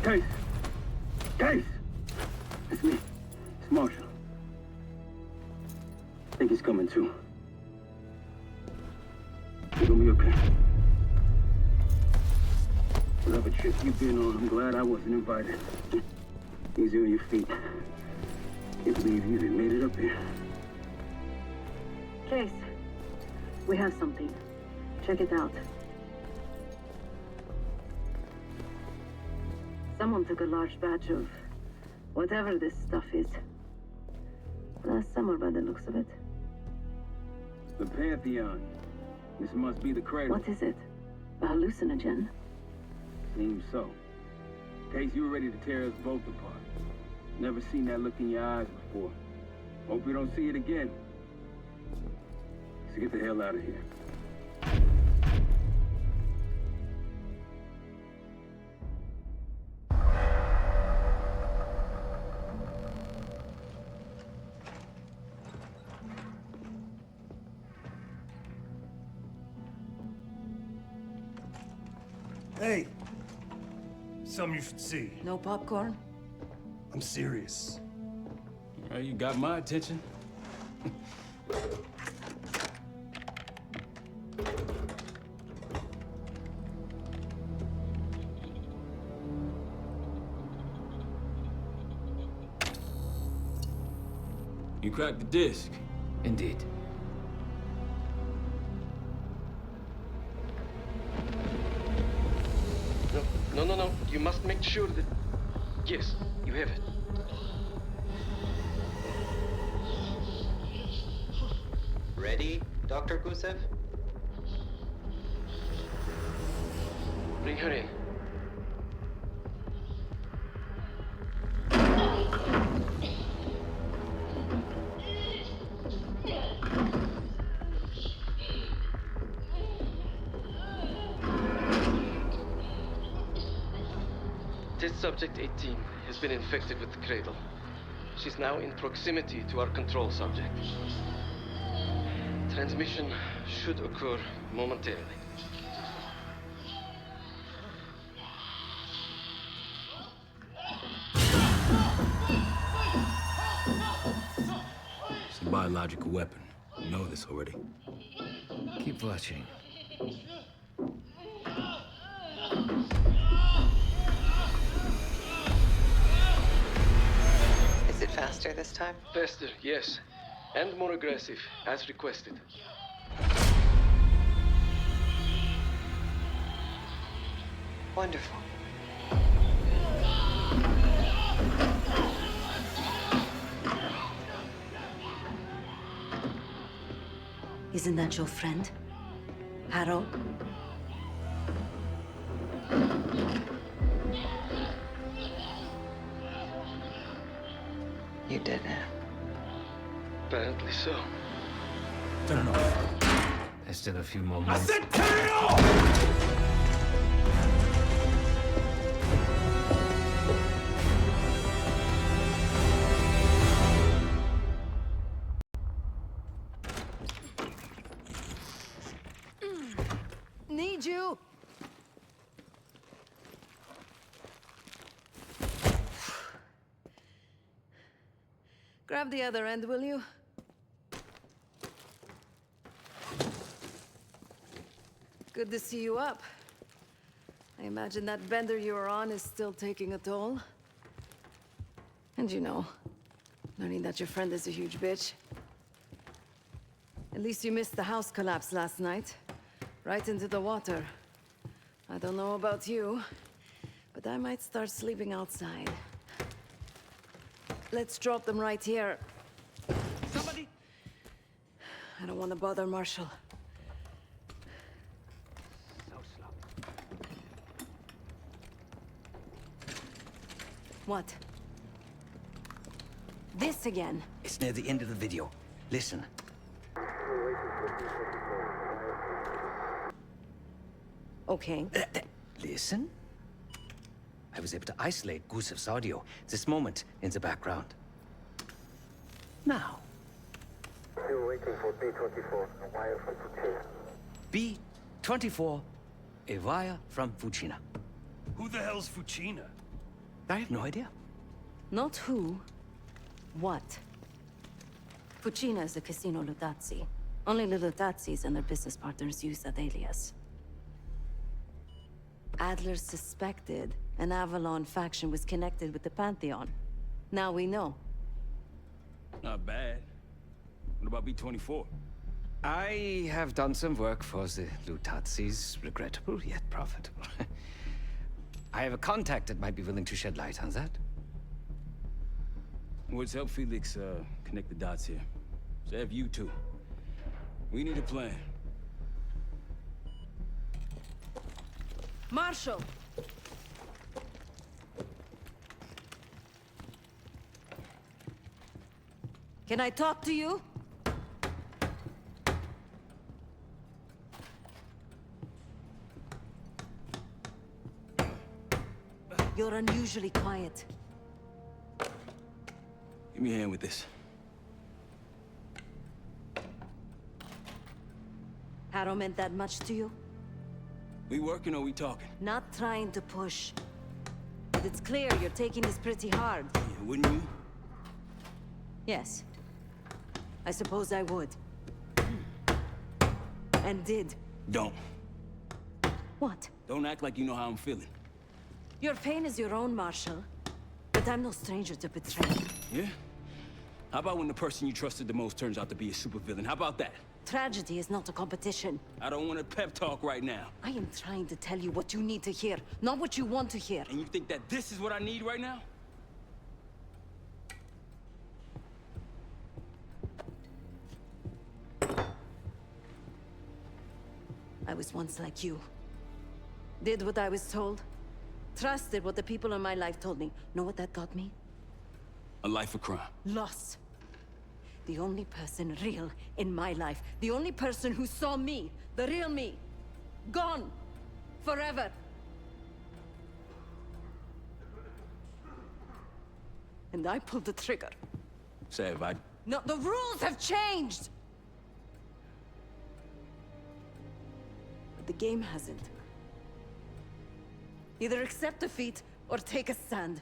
Okay. Case! It's me. It's Marshall. I think he's coming too. You're gonna be okay. Whatever trip you've been on, I'm glad I wasn't invited. Easy on your feet. Can't believe you even made it up here. Case, we have something. Check it out. Someone took a large batch of whatever this stuff is. Last summer, by the looks of it. The Pantheon. This must be the cradle. What is it? A hallucinogen? Seems so. Case, you were ready to tear us both apart. Never seen that look in your eyes before. Hope we don't see it again. So get the hell out of here. Hey, something you should see. No popcorn? I'm serious. Well, you got my attention. You cracked the disc. Indeed. No. You must make sure that... Yes, you have it. Ready, Dr. Gusev? Bring her in. Test subject 18 has been infected with the cradle. She's now in proximity to our control subject. Transmission should occur momentarily. It's a biological weapon. You know this already. Keep watching. Is it faster this time? Faster, yes. And more aggressive, as requested. Wonderful. Isn't that your friend? Harrow? You did it. Apparently so. Turn it off. There's still a few more minutes. I said turn it off! Grab the other end, will you? Good to see you up. I imagine that bender you were on is still taking a toll. And you know, learning that your friend is a huge bitch. At least you missed the house collapse last night. Right into the water. I don't know about you, but I might start sleeping outside. Let's drop them right here. Somebody! I don't want to bother Marshall. So slow. What? This again? It's near the end of the video. Listen. Okay. Listen? I was able to isolate Gusev's audio. This moment in the background. Now. Still waiting for B-24, a wire from Fucina. B-24, a wire from Fucina. Who the hell's Fucina? I have no idea. Not who, what. Fucina is a casino Lutazzi. Only the Lutazzis and their business partners use that alias. Adler suspected an Avalon faction was connected with the Pantheon. Now we know. Not bad. What about B-24? I have done some work for the Lutazzis, regrettable yet profitable. I have a contact that might be willing to shed light on that. Let's help Felix connect the dots here. So have you two. We need a plan. Marshall! Can I talk to you? You're unusually quiet. Give me a hand with this. Harrow meant that much to you? We working or we talking? Not trying to push. But it's clear you're taking this pretty hard. Yeah, wouldn't you? Yes. I suppose I would. And did. Don't. What? Don't act like you know how I'm feeling. Your pain is your own, Marshall. But I'm no stranger to betrayal. Yeah? How about when the person you trusted the most turns out to be a supervillain? How about that? Tragedy is not a competition. I don't want a pep talk right now. I am trying to tell you what you need to hear, not what you want to hear. And you think that this is what I need right now? I was once like you. Did what I was told. Trusted what the people in my life told me. Know what that taught me? A life of crime. Loss. The only person real in my life. The only person who saw me. The real me. Gone. Forever. And I pulled the trigger. Sav, No, the rules have changed! But the game hasn't. Either accept defeat or take a stand.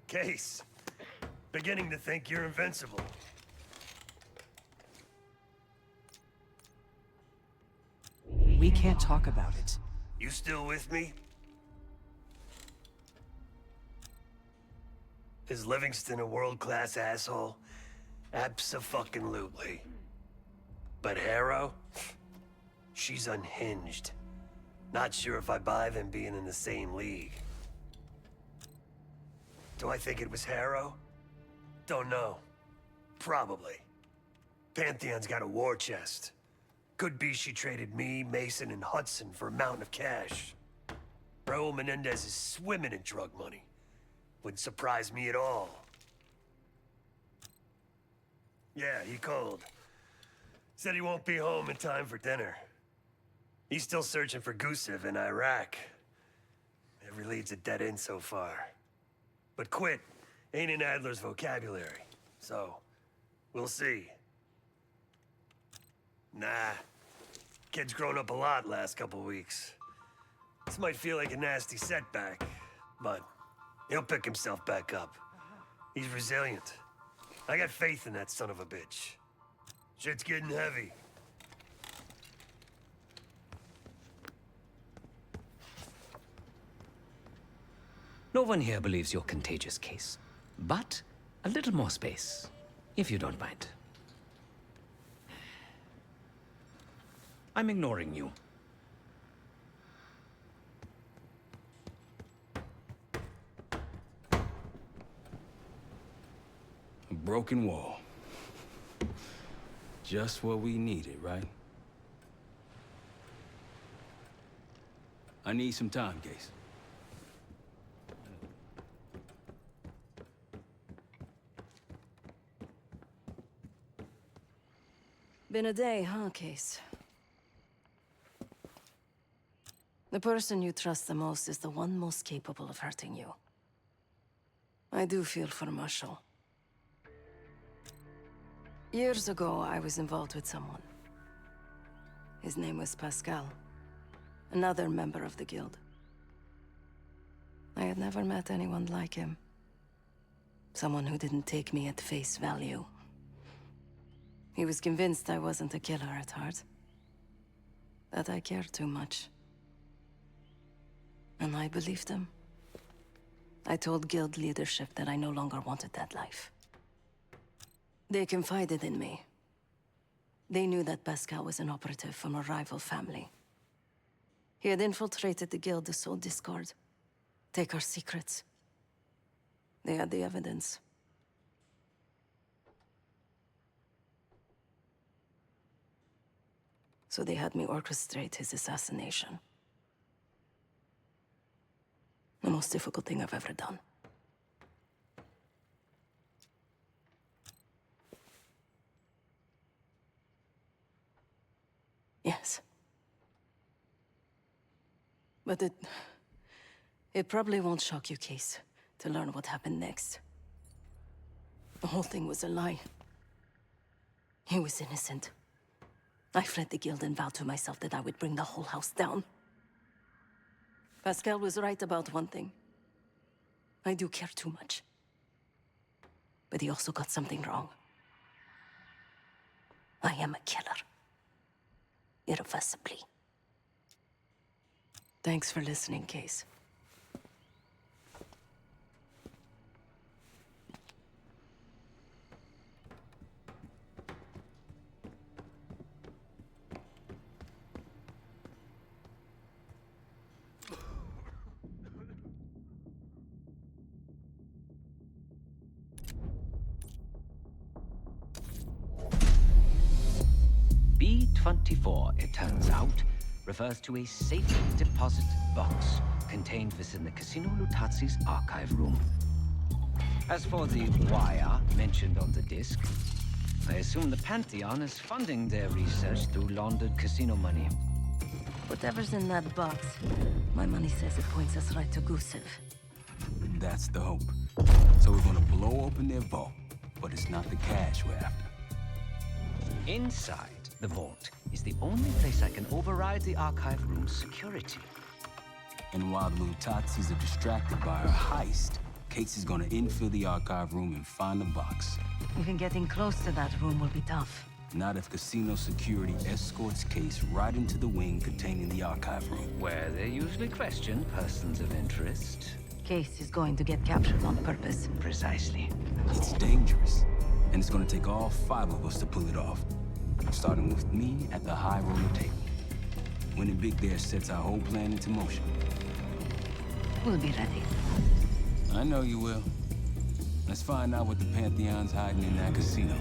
Case. Beginning to think you're invincible. We can't talk about it. You still with me? Is Livingston a world-class asshole? Abso-fucking-lutely. But Harrow? She's unhinged. Not sure if I buy them being in the same league. Do I think it was Harrow? Don't know. Probably. Pantheon's got a war chest. Could be she traded me, Mason, and Hudson for a mountain of cash. Raul Menendez is swimming in drug money. Wouldn't surprise me at all. Yeah, he called. Said he won't be home in time for dinner. He's still searching for Gusev in Iraq. Every lead's a dead end so far. But quit ain't in Adler's vocabulary, so we'll see. Nah. Kid's grown up a lot last couple weeks. This might feel like a nasty setback, but he'll pick himself back up. He's resilient. I got faith in that son of a bitch. Shit's getting heavy. No one here believes you're contagious, Case. But a little more space, if you don't mind. I'm ignoring you. A broken wall. Just what we needed, right? I need some time, Case. Been a day, huh, Case? The person you trust the most is the one most capable of hurting you. I do feel for Marshall. Years ago, I was involved with someone. His name was Pascal, another member of the Guild. I had never met anyone like him. Someone who didn't take me at face value. He was convinced I wasn't a killer at heart. That I cared too much. And I believed him. I told Guild leadership that I no longer wanted that life. They confided in me. They knew that Pascal was an operative from a rival family. He had infiltrated the Guild to sow discord. Take our secrets. They had the evidence. So they had me orchestrate his assassination. The most difficult thing I've ever done. Yes. But it probably won't shock you, Case, to learn what happened next. The whole thing was a lie. He was innocent. I fled the Guild and vowed to myself that I would bring the whole house down. Pascal was right about one thing. I do care too much. But he also got something wrong. I am a killer. Irreversibly. Thanks for listening, Case. B-24, it turns out, refers to a safe deposit box contained within the Casino Lutazzi's archive room. As for the wire mentioned on the disc, I assume the Pantheon is funding their research through laundered casino money. Whatever's in that box, my money says it points us right to Gusev. That's the hope. So we're gonna blow open their vault, but it's not the cash we're after. Inside the vault is the only place I can override the archive room's security. And while the Lutazzis are distracted by our heist, Case is gonna infill the archive room and find the box. Even getting close to that room will be tough. Not if casino security escorts Case right into the wing containing the archive room. Where they usually question persons of interest. Case is going to get captured on purpose. Precisely. It's dangerous, and it's gonna take all 5 of us to pull it off. Starting with me at the high roller table. Winning big there sets our whole plan into motion. We'll be ready. I know you will. Let's find out what the Pantheon's hiding in that casino.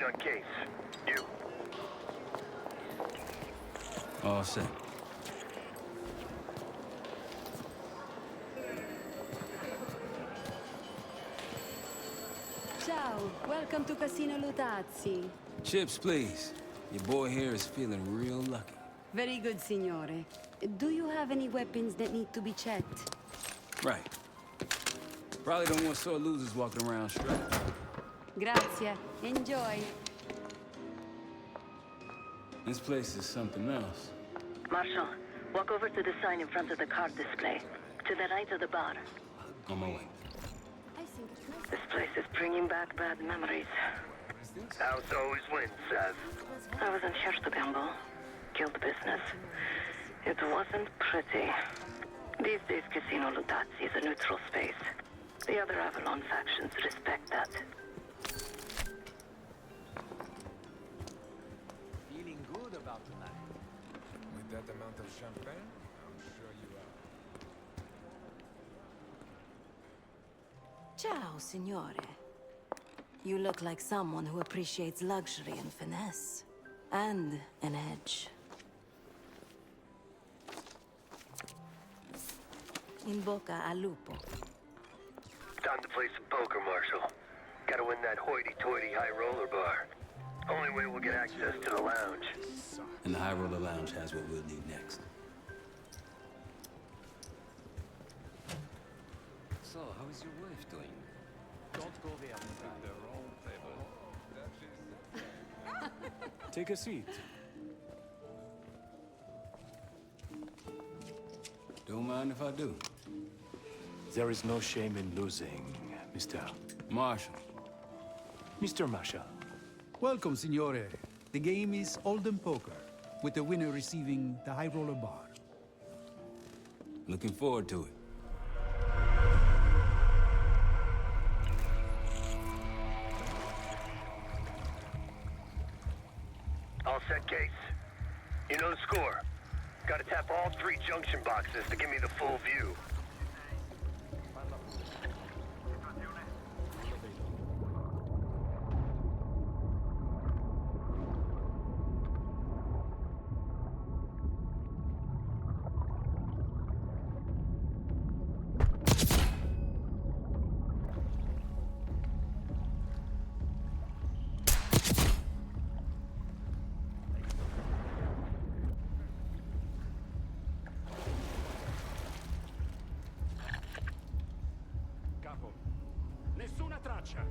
on Case. You. All set. Ciao, welcome to Casino Lutazzi. Chips, please. Your boy here is feeling real lucky. Very good, signore. Do you have any weapons that need to be checked? Right. Probably don't want sore losers walking around strapped. Grazie. Enjoy. This place is something else. Marshal, walk over to the sign in front of the card display. To the right of the bar. On my way. This place is bringing back bad memories. House always wins, Sav. I was in here to gamble. Guild business. It wasn't pretty. These days, Casino Lutazzi is a neutral space. The other Avalon factions respect that. Feeling good about tonight. With that amount of champagne, I'm sure you are. Ciao, signore. You look like someone who appreciates luxury and finesse. And an edge. In bocca al lupo. Time to play some poker, Marshal. Gotta win that hoity-toity high roller bar. Only way we'll get access to the lounge. And the High Roller Lounge has what we'll need next. So, how is your wife doing? Don't go there. The wrong table. Take a seat. Don't mind if I do. There is no shame in losing, Mr. Marshall. Mr. Marshall. Welcome, Signore. The game is Hold'em Poker, with the winner receiving the High Roller Bar. Looking forward to it. All set, Case. You know the score. Gotta tap all 3 junction boxes to give me the full view. Nessuna traccia.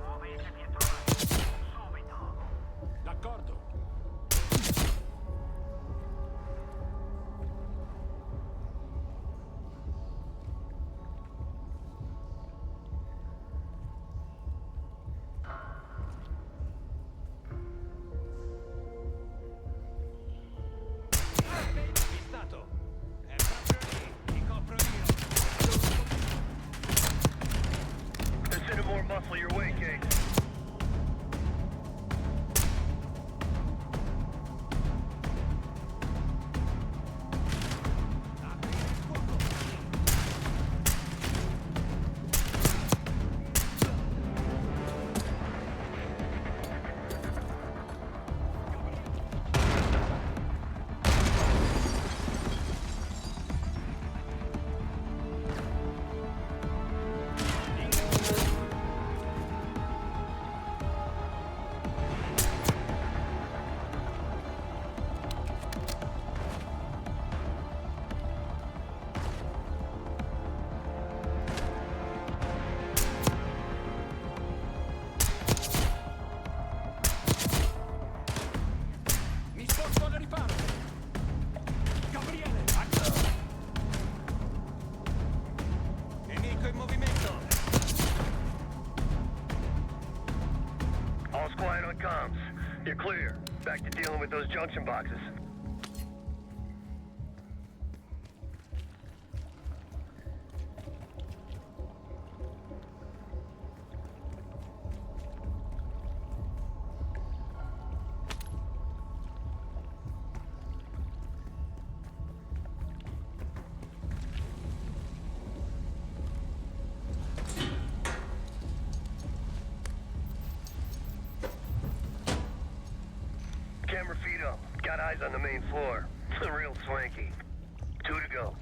Muovetevi e trovate subito. D'accordo. Vistato. È proprio lì. Ti copro io. Send more muscle your way, Case. Mi sposto al riparo. Gabriele, nemico in movimento. All's quiet on comms. You're clear. Back to dealing with those junction boxes. Camera feed up. Got eyes on the main floor. Real swanky. 2 to go.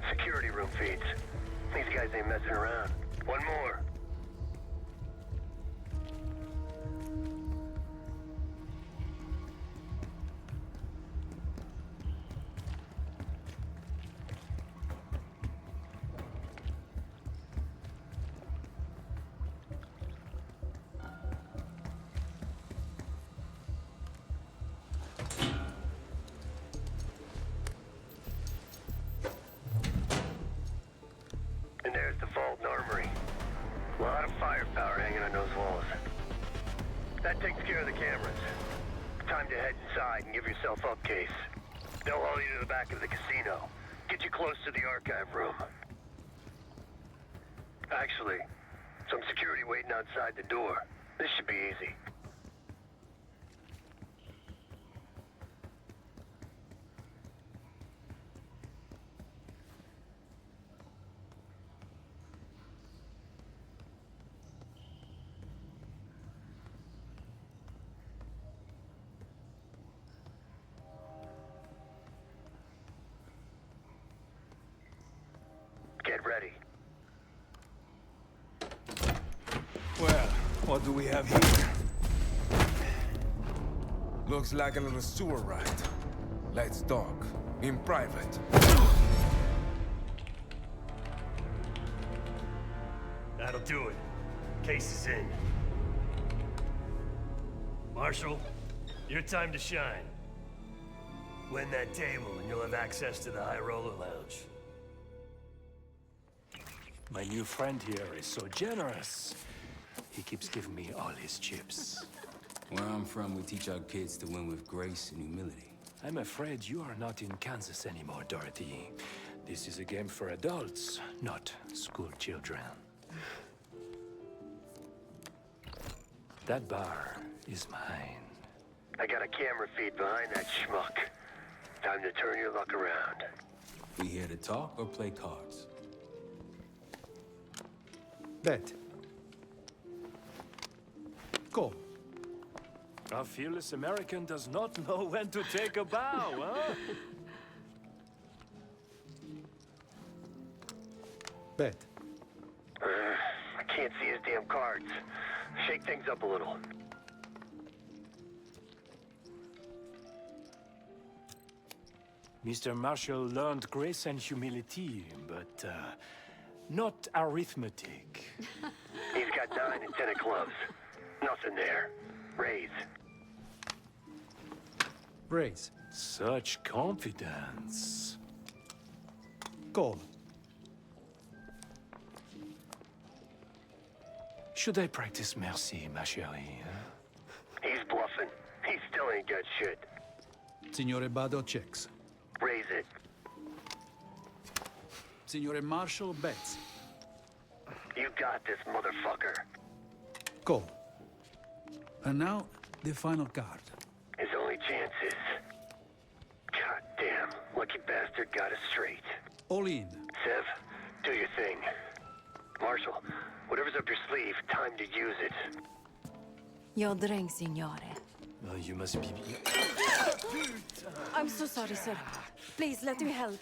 Security room feeds. These guys ain't messing around. One more. And there's the vault and armory. A lot of firepower hanging on those walls. That takes care of the cameras. Time to head inside and give yourself up, Case. They'll haul you to the back of the casino. Get you close to the archive room. Actually, some security waiting outside the door. This should be easy. Get ready. Well, what do we have here? Looks like a little sewer ride. Let's talk. In private. That'll do it. Case is in. Marshal, your time to shine. Win that table and you'll have access to the High Roller Lounge. My new friend here is so generous. He keeps giving me all his chips. Where I'm from, we teach our kids to win with grace and humility. I'm afraid you are not in Kansas anymore, Dorothy. This is a game for adults, not school children. That bar is mine. I got a camera feed behind that schmuck. Time to turn your luck around. We here to talk or play cards? Bet. Go. A fearless American does not know when to take a bow, huh? Bet. I can't see his damn cards. Shake things up a little. Mr. Marshall learned grace and humility, but not arithmetic. He's got 9 and 10 of clubs. Nothing there. Raise. Raise. Such confidence. Call. Should I practice mercy, ma chérie? He's bluffing. He still ain't got shit. Signore Bado checks. Raise it. Signore Marshall bets. You got this, motherfucker. Call. And now, the final card. His only chance is... Goddamn, lucky bastard got us straight. All in. Sev, do your thing. Marshall, whatever's up your sleeve, time to use it. Your drink, signore. Well, you must be... I'm so sorry, sir. Please, let me help.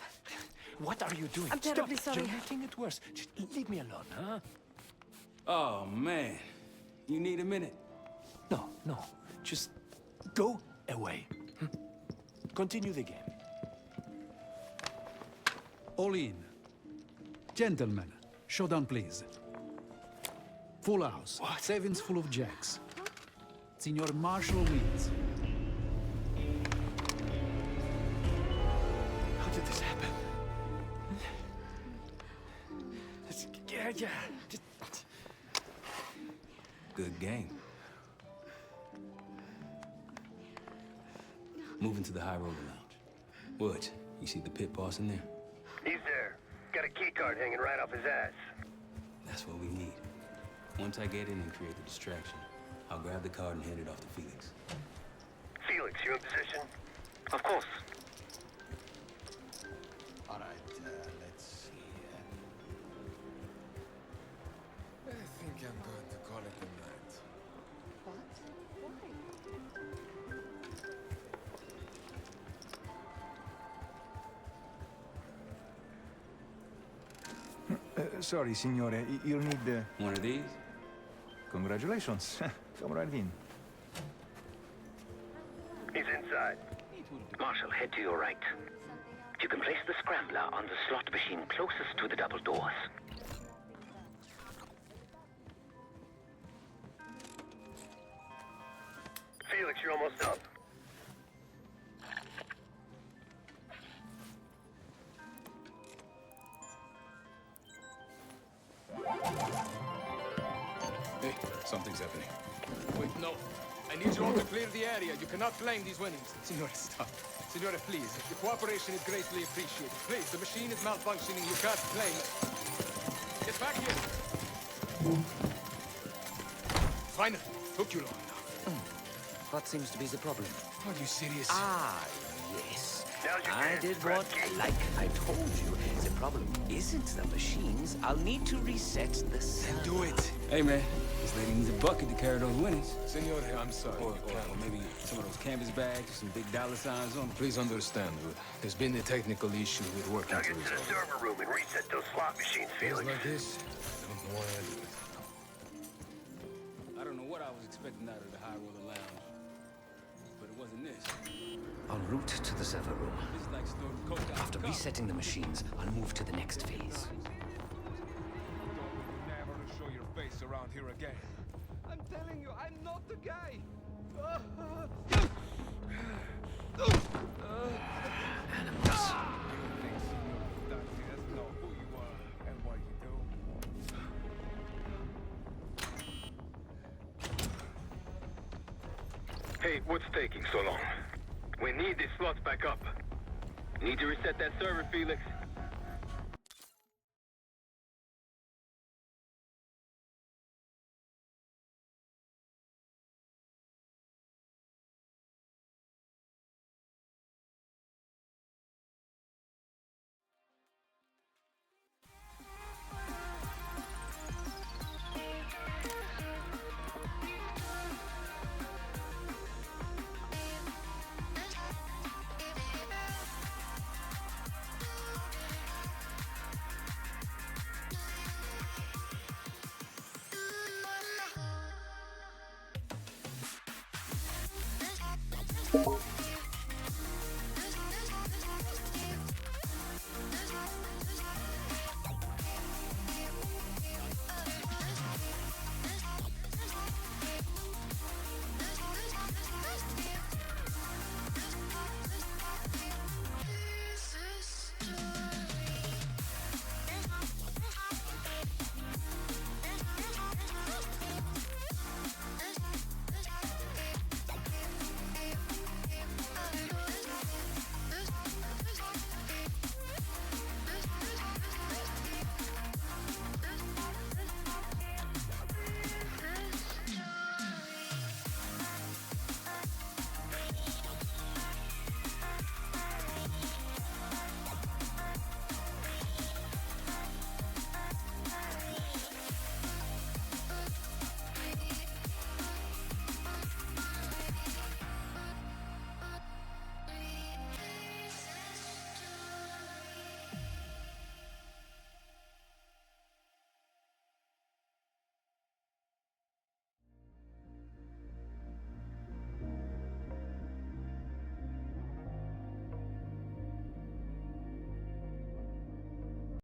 What are you doing? I'm terribly Stop. sorry. You're making it worse. Just leave me alone, huh? Oh, man. You need a minute? No. Just go away. Continue the game. All in. Gentlemen, showdown, please. Full house. What? Sevens full of jacks. Signor Marshall wins. How did this happen? Yeah. Good game. Moving to the High Roller Lounge. What? You see the pit boss in there? He's there. Got a key card hanging right off his ass. That's what we need. Once I get in and create the distraction, I'll grab the card and hand it off to Felix. Felix, you in position? Of course. All right, let's see. I think I'm going to call it a night. Sorry, signore. You'll need... One of these? Congratulations. Come right in. He's inside. Marshal, head to your right. You can place the scrambler on the slot machine closest to the double doors. Felix, you're almost up. Hey, something's happening. Wait, no. I need you all to clear the area. You cannot claim these winnings. Signore, stop. Signore, please. Your cooperation is greatly appreciated. Please, the machine is malfunctioning. You can't claim it. Get back here. Finally. Took you long enough. What seems to be the problem? Are you serious? Ah, yes. I did what, like I told you, the problem isn't the machines. I'll need to reset the server. Do it. Hey, man. This lady needs a bucket to carry those winnings. Signore, I'm sorry. Or maybe some of those canvas bags with some big dollar signs on them. Please understand, there's been a technical issue with working Now to get to the resolve. server room and reset those slot machines, Felix. Like this, I don't know why I do it. I don't know what I was expecting out of the High Roller Lounge, but it wasn't this. En route to the server room. This is like snorting coke out of After a cup. resetting the machines, I'll move to the next phase. Never to show your face around here again. I'm telling you, I'm not the guy. Animals. Hey, what's taking so long? We need these slots back up. Need to reset that server, Felix.